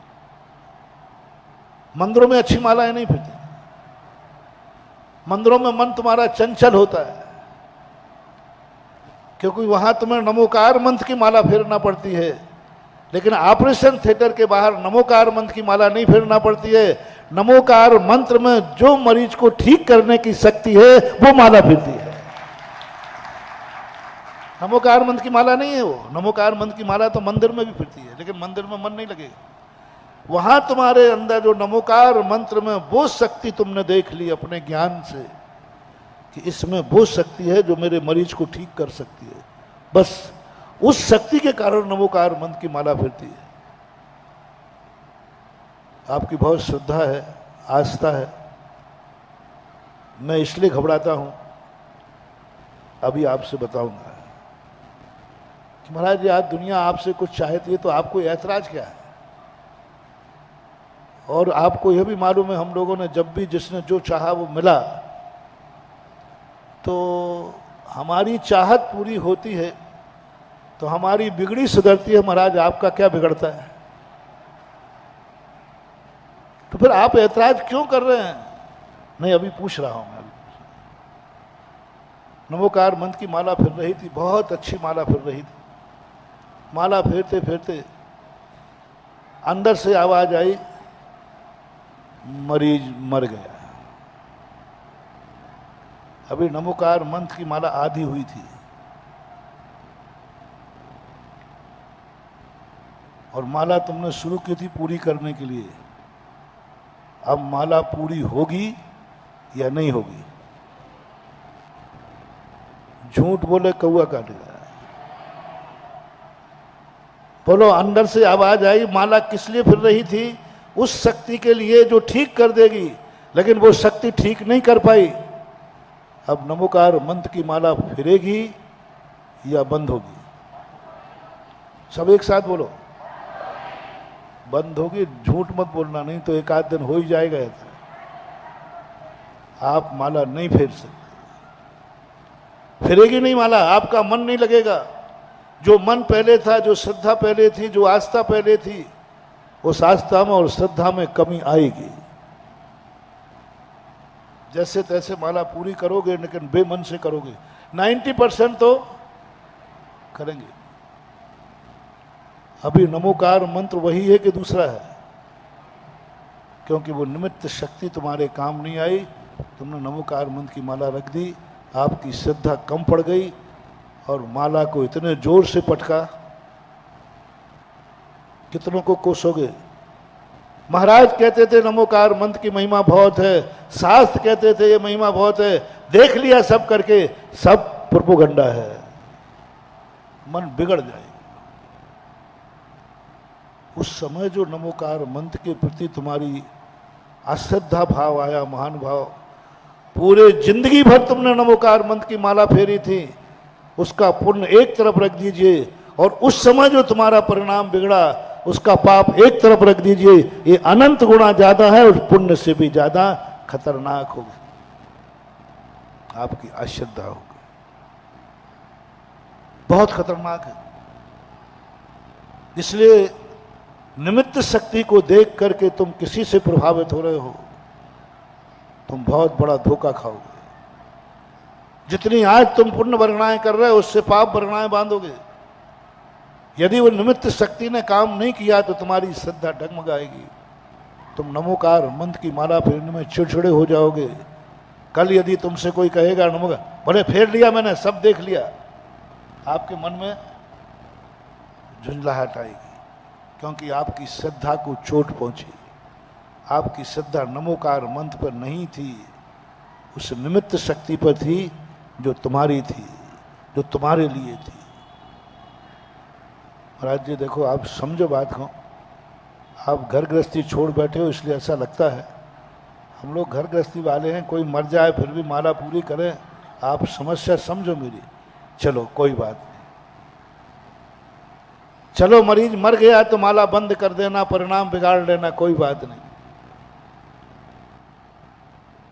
मंदिरों में अच्छी मालाएं नहीं फिरती, मंदिरों में मन तुम्हारा चंचल होता है, क्योंकि वहां तुम्हें नमोकार मंत्र की माला फेरना पड़ती है, लेकिन ऑपरेशन थिएटर के बाहर नमोकार मंत्र की माला नहीं फेरना पड़ती है। नमोकार मंत्र में जो मरीज को ठीक करने की शक्ति है वो माला फिरती है। नमोकार मंत्र की माला नहीं है वो। नमोकार मंत्र की माला तो मंदिर में भी फिरती है, लेकिन मंदिर में मन नहीं लगेगा। वहां तुम्हारे अंदर जो नमोकार मंत्र में वो शक्ति तुमने देख ली अपने ज्ञान से कि इसमें वो शक्ति है जो मेरे मरीज को ठीक कर सकती है, बस उस शक्ति के कारण नमोकार मंत्र की माला फिरती है। आपकी बहुत श्रद्धा है, आस्था है। मैं इसलिए घबराता हूं, अभी आपसे बताऊंगा कि महाराज आज दुनिया आपसे कुछ चाहती है तो आपको ऐतराज क्या है। और आपको यह भी मालूम है हम लोगों ने जब भी जिसने जो चाहा वो मिला, तो हमारी चाहत पूरी होती है तो हमारी बिगड़ी सुधरती है। महाराज आपका क्या बिगड़ता है? तो फिर आप ऐतराज क्यों कर रहे हैं? नहीं, अभी पूछ रहा हूं मैं। नमोकार मंत्र की माला फिर रही थी, बहुत अच्छी माला फिर रही थी। माला फेरते फेरते अंदर से आवाज आई, मरीज मर गया। अभी नमोकार मंत्र की माला आधी हुई थी और माला तुमने शुरू की थी पूरी करने के लिए। अब माला पूरी होगी या नहीं होगी? झूठ बोले कौआ काटेगा। बोलो, अंदर से आवाज आई, माला किस लिए फिर रही थी? उस शक्ति के लिए जो ठीक कर देगी, लेकिन वो शक्ति ठीक नहीं कर पाई। अब नमोकार मंत्र की माला फिरेगी या बंद होगी? सब एक साथ बोलो। बंद होगी। झूठ मत बोलना, नहीं तो एक आध दिन हो ही जाएगा ऐसा। आप माला नहीं फेर सकते, फिरेगी नहीं माला, आपका मन नहीं लगेगा। जो मन पहले था, जो श्रद्धा पहले थी, जो आस्था पहले थी, उस आस्था में और श्रद्धा में कमी आएगी। जैसे तैसे माला पूरी करोगे, लेकिन बेमन से करोगे। 90% तो करेंगे। अभी नमोकार मंत्र वही है कि दूसरा है? क्योंकि वो निमित्त शक्ति तुम्हारे काम नहीं आई, तुमने नमोकार मंत्र की माला रख दी, आपकी श्रद्धा कम पड़ गई और माला को इतने जोर से पटका, कितनों को कोसोगे। महाराज कहते थे नमोकार मंत्र की महिमा बहुत है, शास्त्र कहते थे ये महिमा बहुत है, देख लिया सब करके, सब प्रोपोगंडा है। मन बिगड़ जाए। उस समय जो नमोकार मंत्र के प्रति तुम्हारी अश्रद्धा भाव आया, महान भाव, पूरे जिंदगी भर तुमने नमोकार मंत्र की माला फेरी थी, उसका पुण्य एक तरफ रख दीजिए, और उस समय जो तुम्हारा परिणाम बिगड़ा उसका पाप एक तरफ रख दीजिए। ये अनंत गुना ज्यादा है, उस पुण्य से भी ज्यादा खतरनाक होगी। आपकी अश्रद्धा होगी, बहुत खतरनाक है। इसलिए निमित्त शक्ति को देख करके तुम किसी से प्रभावित हो रहे हो, तुम बहुत बड़ा धोखा खाओगे। जितनी आज तुम पुण्य वर्गणाएं कर रहे हो, उससे पाप वर्गणाएं बांधोगे। यदि वो निमित्त शक्ति ने काम नहीं किया तो तुम्हारी श्रद्धा डगमगाएगी। तुम नमोकार मंत्र की माला फेरने में चिड़चिड़े हो जाओगे। कल यदि तुमसे कोई कहेगा नमोकार, बड़े फेर लिया मैंने, सब देख लिया, आपके मन में झुंझलाहट आएगी, क्योंकि आपकी श्रद्धा को चोट पहुंची। आपकी श्रद्धा नमोकार मंत्र पर नहीं थी, उस निमित्त शक्ति पर थी जो तुम्हारी थी, जो तुम्हारे लिए थी। महाराज जी देखो, आप समझो बात को। आप घर गृहस्थी छोड़ बैठे हो इसलिए ऐसा लगता है। हम लोग घर गृहस्थी वाले हैं, कोई मर जाए फिर भी माला पूरी करें। आप समस्या समझो मेरी। चलो कोई बात नहीं, चलो मरीज मर गया तो माला बंद कर देना, परिणाम बिगाड़ लेना, कोई बात नहीं,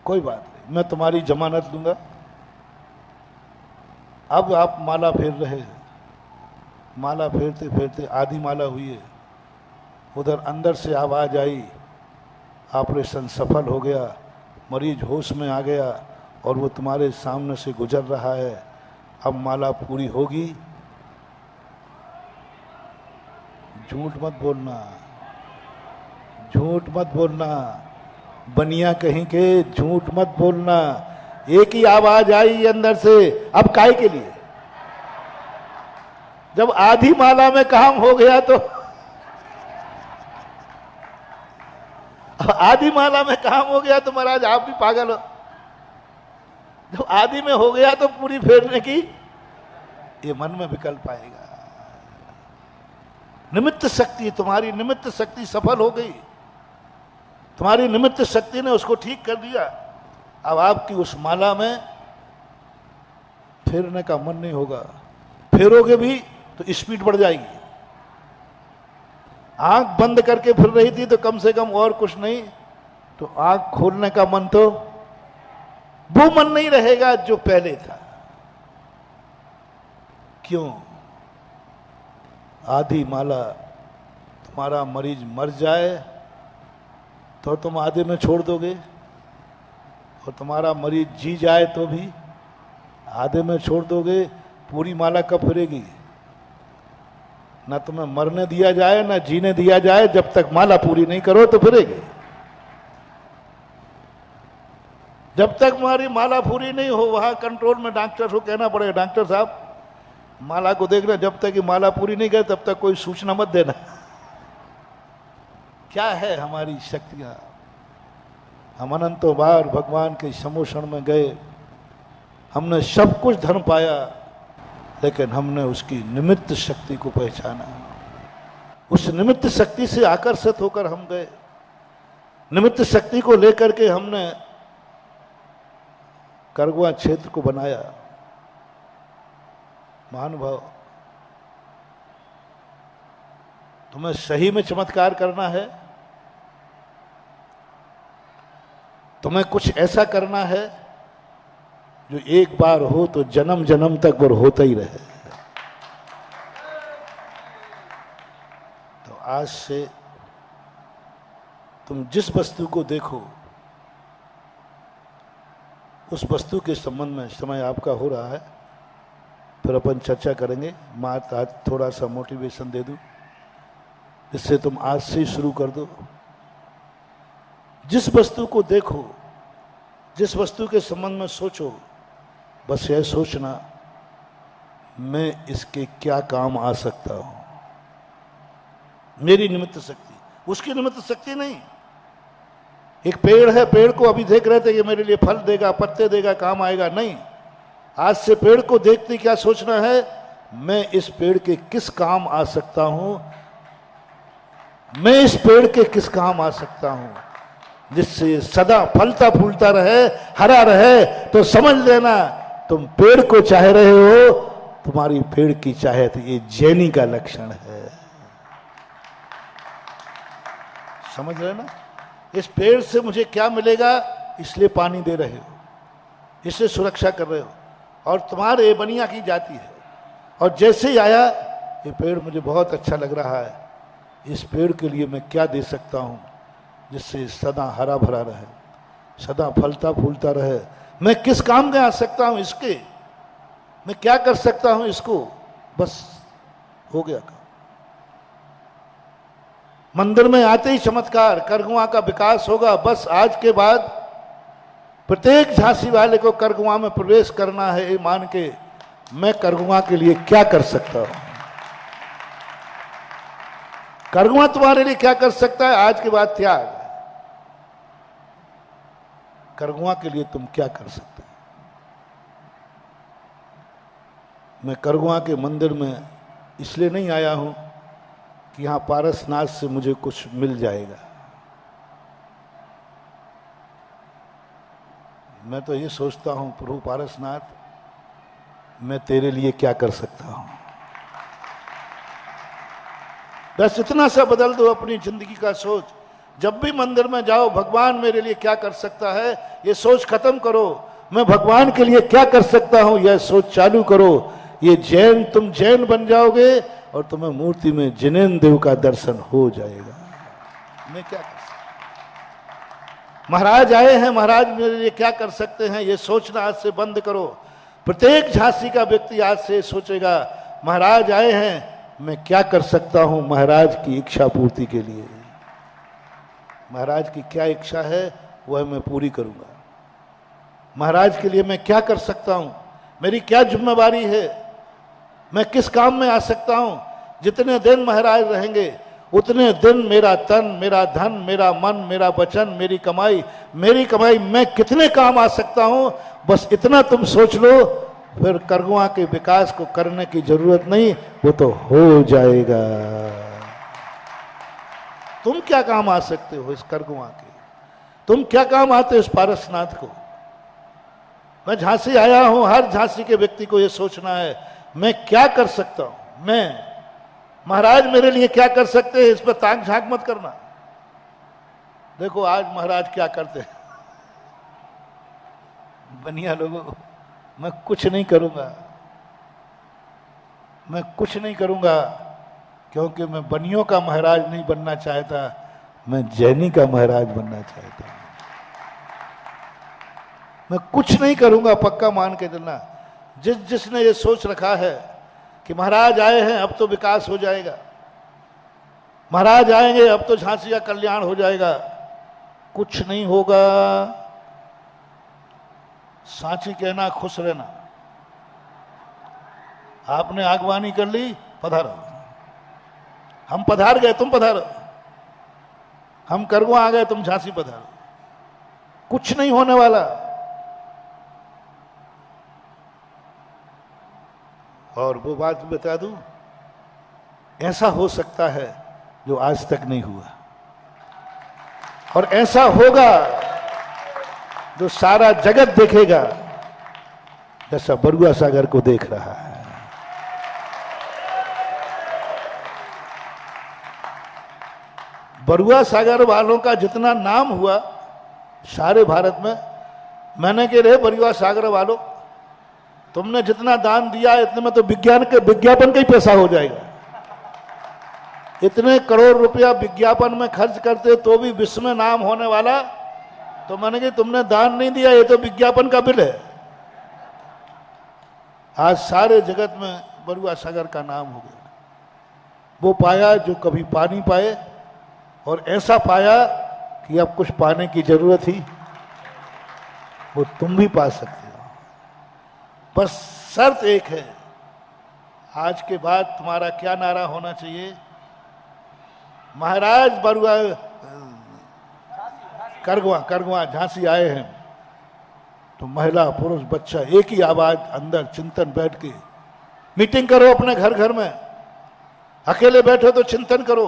कोई बात नहीं, मैं तुम्हारी जमानत दूंगा। अब आप माला फेर रहे हैं, माला फेरते फेरते आधी माला हुई है, उधर अंदर से आवाज आई, ऑपरेशन सफल हो गया, मरीज होश में आ गया और वो तुम्हारे सामने से गुजर रहा है, अब माला पूरी होगी। झूठ मत बोलना, झूठ मत बोलना, बनिया कहीं के, झूठ मत बोलना। एक ही आवाज आई अंदर से, अब काय के लिए? जब आधी माला में काम हो गया तो आधी माला में काम हो गया तो महाराज आप भी पागल हो। जब आधी में हो गया तो पूरी फेरने की ये मन में विकल्प आएगा। निमित्त शक्ति, तुम्हारी निमित्त शक्ति सफल हो गई, तुम्हारी निमित्त शक्ति ने उसको ठीक कर दिया। अब आपकी उस माला में फेरने का मन नहीं होगा। फेरोगे भी तो स्पीड बढ़ जाएगी। आंख बंद करके फिर रही थी तो कम से कम और कुछ नहीं तो आंख खोलने का मन तो वो मन नहीं रहेगा जो पहले था। क्यों? आधी माला, तुम्हारा मरीज मर जाए तो तुम आधे में छोड़ दोगे, और तुम्हारा मरीज जी जाए तो भी आधे में छोड़ दोगे। पूरी माला कब फिरेगी? ना तुम्हें मरने दिया जाए ना जीने दिया जाए, जब तक माला पूरी नहीं करो तो फिरेगी। जब तक हमारी माला पूरी नहीं हो, वहां कंट्रोल में डॉक्टर को कहना पड़ेगा, डॉक्टर साहब माला को देखना, जब तक कि माला पूरी नहीं करे तब तक कोई सूचना मत देना। क्या है हमारी शक्तियां? हम अनंतों बार भगवान के समोषण में गए, हमने सब कुछ धन पाया, लेकिन हमने उसकी निमित्त शक्ति को पहचाना। उस निमित्त शक्ति से आकर्षित होकर हम गए। निमित्त शक्ति को लेकर के हमने करगवा क्षेत्र को बनाया। महानुभाव, तुम्हें सही में चमत्कार करना है, तुम्हें कुछ ऐसा करना है जो एक बार हो तो जन्म जन्म तक वो होता ही रहे। तो आज से तुम जिस वस्तु को देखो, उस वस्तु के संबंध में समय आपका हो रहा है, फिर अपन चर्चा करेंगे। मैं आज थोड़ा सा मोटिवेशन दे दूं, इससे तुम आज से ही शुरू कर दो। जिस वस्तु को देखो, जिस वस्तु के संबंध में सोचो, बस यह सोचना, मैं इसके क्या काम आ सकता हूं। मेरी निमित्त शक्ति, उसकी निमित्त शक्ति नहीं। एक पेड़ है, पेड़ को अभी देख रहे थे कि मेरे लिए फल देगा, पत्ते देगा, काम आएगा, नहीं। आज से पेड़ को देखते क्या सोचना है, मैं इस पेड़ के किस काम आ सकता हूं, मैं इस पेड़ के किस काम आ सकता हूं, जिससे सदा फलता फूलता रहे, हरा रहे। तो समझ लेना तुम पेड़ को चाह रहे हो, तुम्हारी पेड़ की चाहत ये जैनी का लक्षण है। समझ रहे ना? इस पेड़ से मुझे क्या मिलेगा, इसलिए पानी दे रहे हो, इससे सुरक्षा कर रहे हो, और तुम्हारे बनिया की जाती है। और जैसे ही आया ये पेड़ मुझे बहुत अच्छा लग रहा है, इस पेड़ के लिए मैं क्या दे सकता हूं जिससे सदा हरा भरा रहे, सदा फलता फूलता रहे। मैं किस काम में आ सकता हूं इसके, मैं क्या कर सकता हूं इसको, बस हो गया काम। मंदिर में आते ही चमत्कार, करगुआ का विकास होगा। बस आज के बाद प्रत्येक झांसी वाले को करगुआ में प्रवेश करना है, ये मान के मैं करगुआ के लिए क्या कर सकता हूं। करगुआ तुम्हारे लिए क्या कर सकता है, आज के बाद त्याग। करगुआ के लिए तुम क्या कर सकते हो? मैं करगुआ के मंदिर में इसलिए नहीं आया हूं कि यहां पारसनाथ से मुझे कुछ मिल जाएगा। मैं तो ये सोचता हूं, प्रभु पारसनाथ, मैं तेरे लिए क्या कर सकता हूं। बस इतना सा बदल दो अपनी जिंदगी का सोच। जब भी मंदिर में जाओ, भगवान मेरे लिए क्या कर सकता है, ये सोच खत्म करो। मैं भगवान के लिए क्या कर सकता हूं, यह सोच चालू करो। ये जैन, तुम जैन बन जाओगे और तुम्हें मूर्ति में जिनेन्द्र देव का दर्शन हो जाएगा। मैं क्या कर सकता, महाराज आए हैं, महाराज मेरे लिए क्या कर सकते हैं, ये सोचना आज से बंद करो। प्रत्येक झांसी का व्यक्ति आज से सोचेगा महाराज आए हैं, मैं क्या कर सकता हूं महाराज की इच्छा पूर्ति के लिए। महाराज की क्या इच्छा है वह मैं पूरी करूंगा। महाराज के लिए मैं क्या कर सकता हूं, मेरी क्या जिम्मेवारी है, मैं किस काम में आ सकता हूं। जितने दिन महाराज रहेंगे उतने दिन मेरा तन, मेरा धन, मेरा मन, मेरा वचन, मेरी कमाई मैं कितने काम आ सकता हूं, बस इतना तुम सोच लो। फिर करगुआ के विकास को करने की जरूरत नहीं, वो तो हो जाएगा। तुम क्या काम आ सकते हो इस करगुआ के, तुम क्या काम आते हो इस पारसनाथ को। मैं झांसी आया हूं, हर झांसी के व्यक्ति को यह सोचना है मैं क्या कर सकता हूं, मैं महाराज मेरे लिए क्या कर सकते हैं, इस पर ताक झांक मत करना। देखो आज महाराज क्या करते हैं, बनिया लोगों, मैं कुछ नहीं करूंगा, मैं कुछ नहीं करूंगा, क्योंकि मैं बनियों का महाराज नहीं बनना चाहता, मैं जैनी का महाराज बनना चाहता हूं। मैं कुछ नहीं करूंगा, पक्का मान के चलना। जिसने ये सोच रखा है कि महाराज आए हैं अब तो विकास हो जाएगा, महाराज आएंगे अब तो झांसी का कल्याण हो जाएगा, कुछ नहीं होगा। सांची कहना खुश रहना। आपने आगवानी कर ली, पधारो। हम पधार गए, तुम पधारो। हम करगुआ आ गए, तुम झांसी पधारो। कुछ नहीं होने वाला। और वो बात बता दूं, ऐसा हो सकता है जो आज तक नहीं हुआ, और ऐसा होगा जो सारा जगत देखेगा, जैसा बरुआ सागर को देख रहा है। बरुआ सागर वालों का जितना नाम हुआ सारे भारत में, मैंने कह रहे बरुआ सागर वालों, तुमने जितना दान दिया इतने में तो विज्ञापन का ही पैसा हो जाएगा। इतने करोड़ रुपया विज्ञापन में खर्च करते तो भी विश्व में नाम होने वाला, तो मैंने कहा तुमने दान नहीं दिया, ये तो विज्ञापन का बिल है। आज सारे जगत में बरुआ सागर का नाम हो गया। वो पाया जो कभी पा नहीं पाए, और ऐसा पाया कि अब कुछ पाने की जरूरत ही, वो तुम भी पा सकते हो। बस शर्त एक है, आज के बाद तुम्हारा क्या नारा होना चाहिए, महाराज बरुआ करगुआ झांसी आए हैं, तो महिला पुरुष बच्चा एक ही आवाज अंदर चिंतन बैठ के मीटिंग करो अपने घर घर में। अकेले बैठो तो चिंतन करो,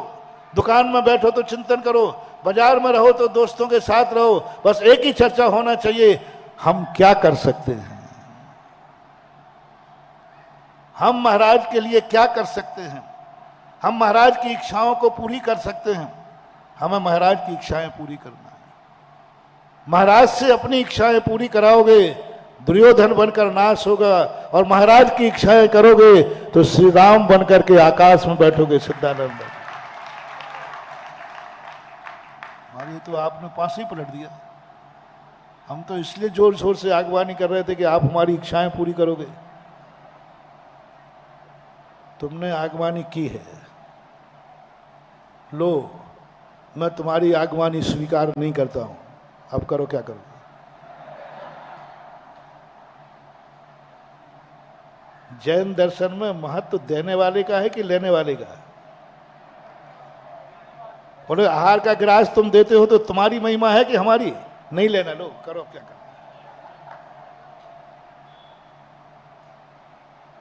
दुकान में बैठो तो चिंतन करो, बाजार में रहो तो दोस्तों के साथ रहो। बस एक ही चर्चा होना चाहिए, हम क्या कर सकते हैं, हम महाराज के लिए क्या कर सकते हैं, हम महाराज की इच्छाओं को पूरी कर सकते हैं। हमें महाराज की इच्छाएं पूरी करना है। महाराज से अपनी इच्छाएं पूरी कराओगे, दुर्योधन बनकर नाश होगा, और महाराज की इच्छाएं करोगे तो श्री राम बनकर के आकाश में बैठोगे सिद्धानंद। हमारे तो आपने पास ही पलट दिया। हम तो इसलिए जोर शोर से आगवानी कर रहे थे कि आप हमारी इच्छाएं पूरी करोगे। तुमने आगवानी की है, लो मैं तुम्हारी आगवानी स्वीकार नहीं करता हूं, अब करो क्या करो। जैन दर्शन में महत्व देने वाले का है कि लेने वाले का है। बोले आहार का गिलास तुम देते हो तो तुम्हारी महिमा है कि हमारी, नहीं लेना, लो करो क्या करो।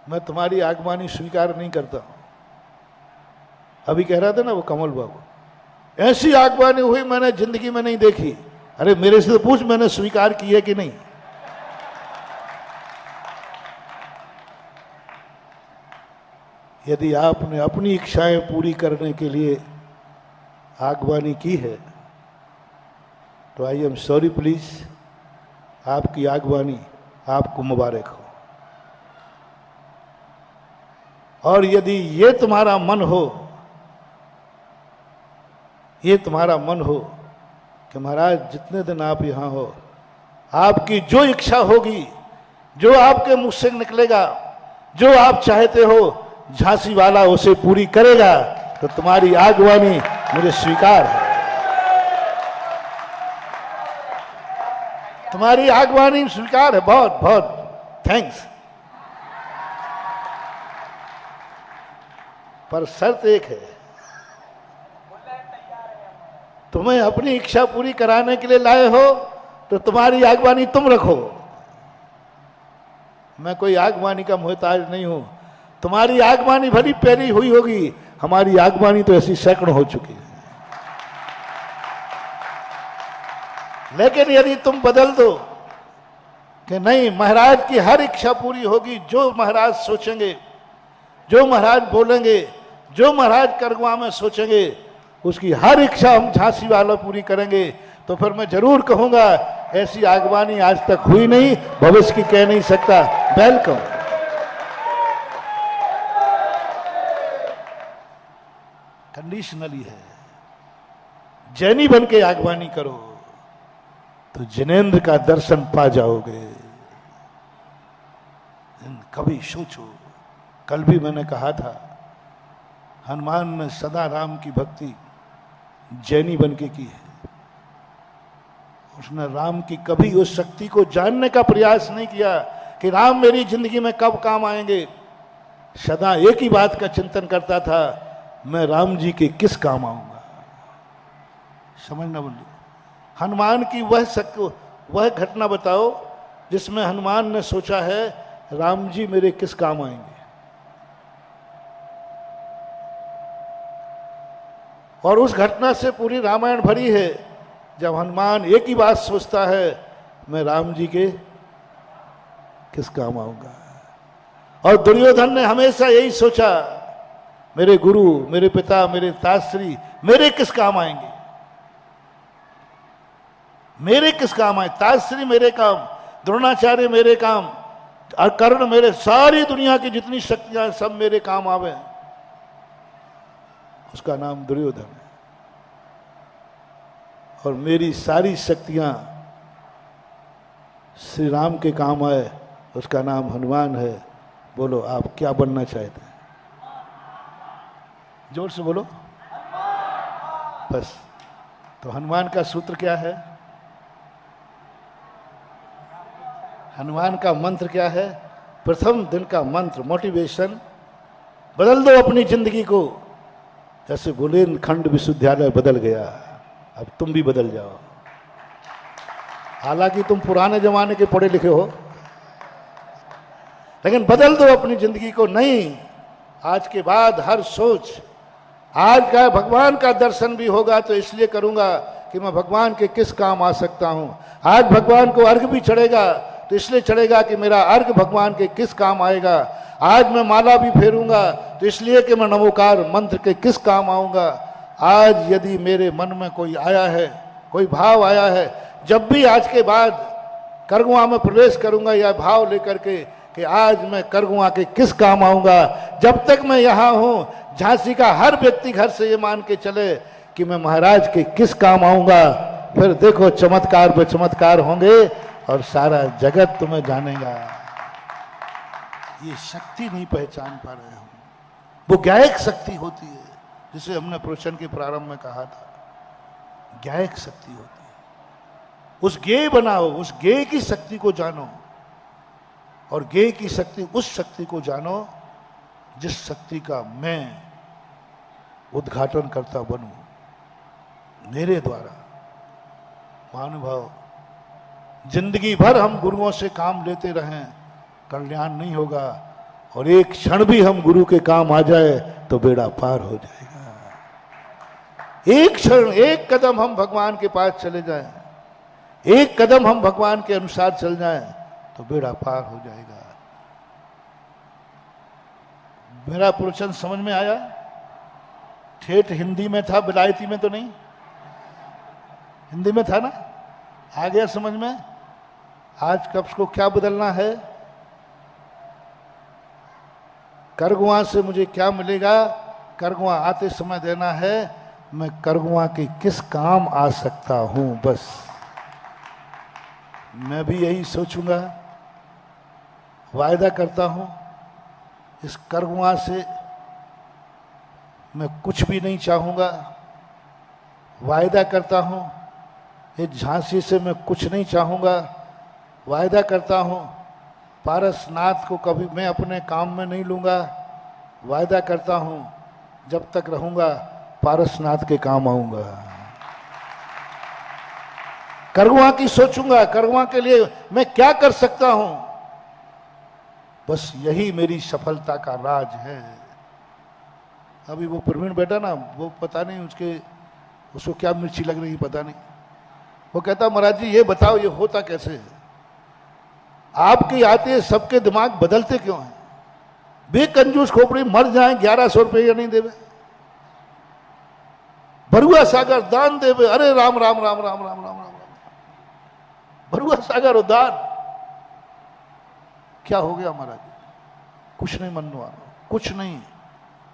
मैं तुम्हारी आगवानी स्वीकार नहीं करता हूं। अभी कह रहा था ना वो कमल बाबू, ऐसी आगवानी हुई मैंने जिंदगी में नहीं देखी। अरे मेरे से तो पूछ मैंने स्वीकार की है कि नहीं। यदि आपने अपनी इच्छाएं पूरी करने के लिए आगवानी की है तो आई एम सॉरी प्लीज, आपकी आगवानी आपको मुबारक हो। और यदि ये तुम्हारा मन हो, ये तुम्हारा मन हो कि महाराज जितने दिन आप यहां हो, आपकी जो इच्छा होगी, जो आपके मुख से निकलेगा, जो आप चाहते हो, झांसी वाला उसे पूरी करेगा। तो तुम्हारी आगवानी मुझे स्वीकार है, तुम्हारी आगवानी स्वीकार है। बहुत बहुत थैंक्स। पर शर्त एक है, तुम्हें अपनी इच्छा पूरी कराने के लिए लाए हो तो तुम्हारी आगवानी तुम रखो। मैं कोई आगवानी का मोहताज नहीं हूं। तुम्हारी आगवानी भली प्यारी हुई होगी, हमारी आगवानी तो ऐसी सैकड़ों हो चुकी है। लेकिन यदि तुम बदल दो कि नहीं, महाराज की हर इच्छा पूरी होगी, जो महाराज सोचेंगे, जो महाराज बोलेंगे, जो महाराज करगवा में सोचेंगे, उसकी हर इच्छा हम झांसी वाला पूरी करेंगे, तो फिर मैं जरूर कहूंगा ऐसी आगवानी आज तक हुई नहीं, भविष्य की कह नहीं सकता। वेलकम। कंडीशनली है, जैनी बन के आगवानी करो तो जिनेंद्र का दर्शन पा जाओगे। कभी सोचो, कल भी मैंने कहा था, हनुमान ने सदा राम की भक्ति जैनी बन के की है। उसने राम की कभी उस शक्ति को जानने का प्रयास नहीं किया कि राम मेरी जिंदगी में कब काम आएंगे। सदा एक ही बात का चिंतन करता था, मैं राम जी के किस काम आऊंगा। समझना बोलिए, हनुमान की वह घटना बताओ जिसमें हनुमान ने सोचा है राम जी मेरे किस काम आएंगे। और उस घटना से पूरी रामायण भरी है, जब हनुमान एक ही बात सोचता है, मैं राम जी के किस काम आऊंगा। और दुर्योधन ने हमेशा यही सोचा, मेरे गुरु, मेरे पिता, मेरे ताश्री मेरे किस काम आएंगे, मेरे किस काम आए। ताश्री मेरे काम, द्रोणाचार्य मेरे काम, और कर्ण मेरे, सारी दुनिया की जितनी शक्तियां सब मेरे काम आवे। उसका नाम दुर्योधन है। और मेरी सारी शक्तियां श्री राम के काम आए, उसका नाम हनुमान है। बोलो आप क्या बनना चाहते हैं? जोर से बोलो। बस, तो हनुमान का सूत्र क्या है? हनुमान का मंत्र क्या है? प्रथम दिन का मंत्र, मोटिवेशन, बदल दो अपनी जिंदगी को। जैसे बुंदेलखंड विश्वविद्यालय बदल गया, अब तुम भी बदल जाओ। हालांकि तुम पुराने जमाने के पढ़े लिखे हो, लेकिन बदल दो अपनी जिंदगी को। नहीं, आज के बाद हर सोच, आज का भगवान का दर्शन भी होगा तो इसलिए करूंगा कि मैं भगवान के किस काम आ सकता हूं। आज भगवान को अर्घ भी चढ़ेगा तो इसलिए चढ़ेगा कि मेरा अर्घ भगवान के किस काम आएगा। आज मैं माला भी फेरूंगा तो इसलिए कि मैं नमोकार मंत्र के किस काम आऊंगा। आज यदि मेरे मन में कोई आया है, कोई भाव आया है, जब भी आज के बाद करगुआ में प्रवेश करूंगा, यह भाव लेकर के कि आज मैं करगुआ के किस काम आऊंगा। जब तक मैं यहाँ हूं, झांसी का हर व्यक्ति घर से ये मान के चले कि मैं महाराज के किस काम आऊंगा। फिर देखो चमत्कार पे चमत्कार होंगे और सारा जगत तुम्हें जानेगा। ये शक्ति नहीं पहचान पा रहे हम, वो ज्ञायक शक्ति होती है, जिसे हमने प्रवचन के प्रारंभ में कहा था, ज्ञायक शक्ति होती है। उस ज्ञेय बनाओ, उस ज्ञेय की शक्ति को जानो। और ज्ञेय की शक्ति उस शक्ति को जानो जिस शक्ति का मैं उद्घाटन करता बनूं मेरे द्वारा। महानुभाव, जिंदगी भर हम गुरुओं से काम लेते रहें, कल्याण नहीं होगा। और एक क्षण भी हम गुरु के काम आ जाए तो बेड़ा पार हो जाएगा। एक क्षण, एक कदम हम भगवान के पास चले जाएं, एक कदम हम भगवान के अनुसार चल जाएं तो बेड़ा पार हो जाएगा। मेरा प्रवचन समझ में आया? ठेठ हिंदी में था, बिलायती में तो नहीं, हिंदी में था ना? आ गया समझ में? आज कब को क्या बदलना है? करगुआ से मुझे क्या मिलेगा? करगुआ आते समय देना है मैं करगुआ के किस काम आ सकता हूं। बस मैं भी यही सोचूंगा, वायदा करता हूं इस करगुआ से मैं कुछ भी नहीं चाहूंगा। वायदा करता हूं इस झांसी से मैं कुछ नहीं चाहूंगा। वायदा करता हूं पारसनाथ को कभी मैं अपने काम में नहीं लूंगा। वायदा करता हूं जब तक रहूंगा पारसनाथ के काम आऊंगा। करगुआ की सोचूंगा, करगुआ के लिए मैं क्या कर सकता हूं। बस यही मेरी सफलता का राज है। अभी वो प्रवीण बेटा ना, वो पता नहीं उसको क्या मिर्ची लग रही पता नहीं। वो कहता महाराज जी ये बताओ ये होता कैसे है, आपके आते सबके दिमाग बदलते क्यों हैं। बेकंजूस खोपड़ी मर जाए 1100 रुपये नहीं देवे, बरुआ सागर दान देवे। अरे राम राम राम राम राम राम राम राम, बरुआ सागर और दान क्या हो गया महाराज। कुछ नहीं मनवा, कुछ नहीं।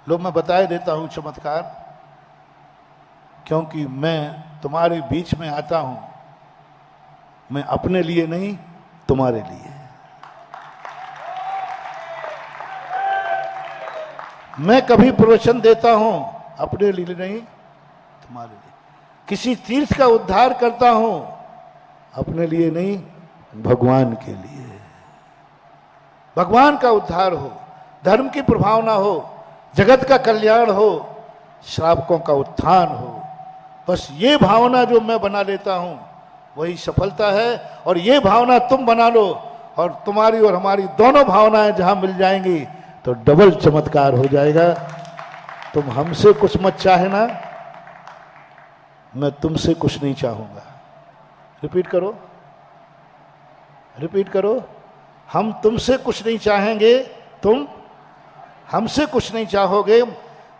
लो मैं बताए देता हूं चमत्कार, क्योंकि मैं तुम्हारे बीच में आता हूं, मैं अपने लिए नहीं तुम्हारे लिए। मैं कभी प्रवचन देता हूं अपने लिए नहीं तुम्हारे लिए। किसी तीर्थ का उद्धार करता हूं अपने लिए नहीं भगवान के लिए। भगवान का उद्धार हो, धर्म की प्रभावना हो, जगत का कल्याण हो, श्रावकों का उत्थान हो। बस ये भावना जो मैं बना लेता हूं वही सफलता है। और ये भावना तुम बना लो, और तुम्हारी और हमारी दोनों भावनाएं जहां मिल जाएंगी तो डबल चमत्कार हो जाएगा। तुम हमसे कुछ मत चाहना, मैं तुमसे कुछ नहीं चाहूंगा। रिपीट करो, रिपीट करो। हम तुमसे कुछ नहीं चाहेंगे, तुम हमसे कुछ नहीं चाहोगे।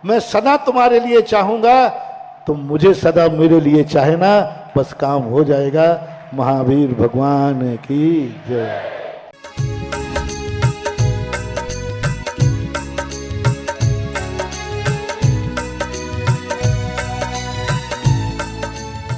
मैं सदा तुम्हारे लिए चाहूंगा, तुम मुझे सदा मेरे लिए चाहना। बस काम हो जाएगा। महावीर भगवान की जय।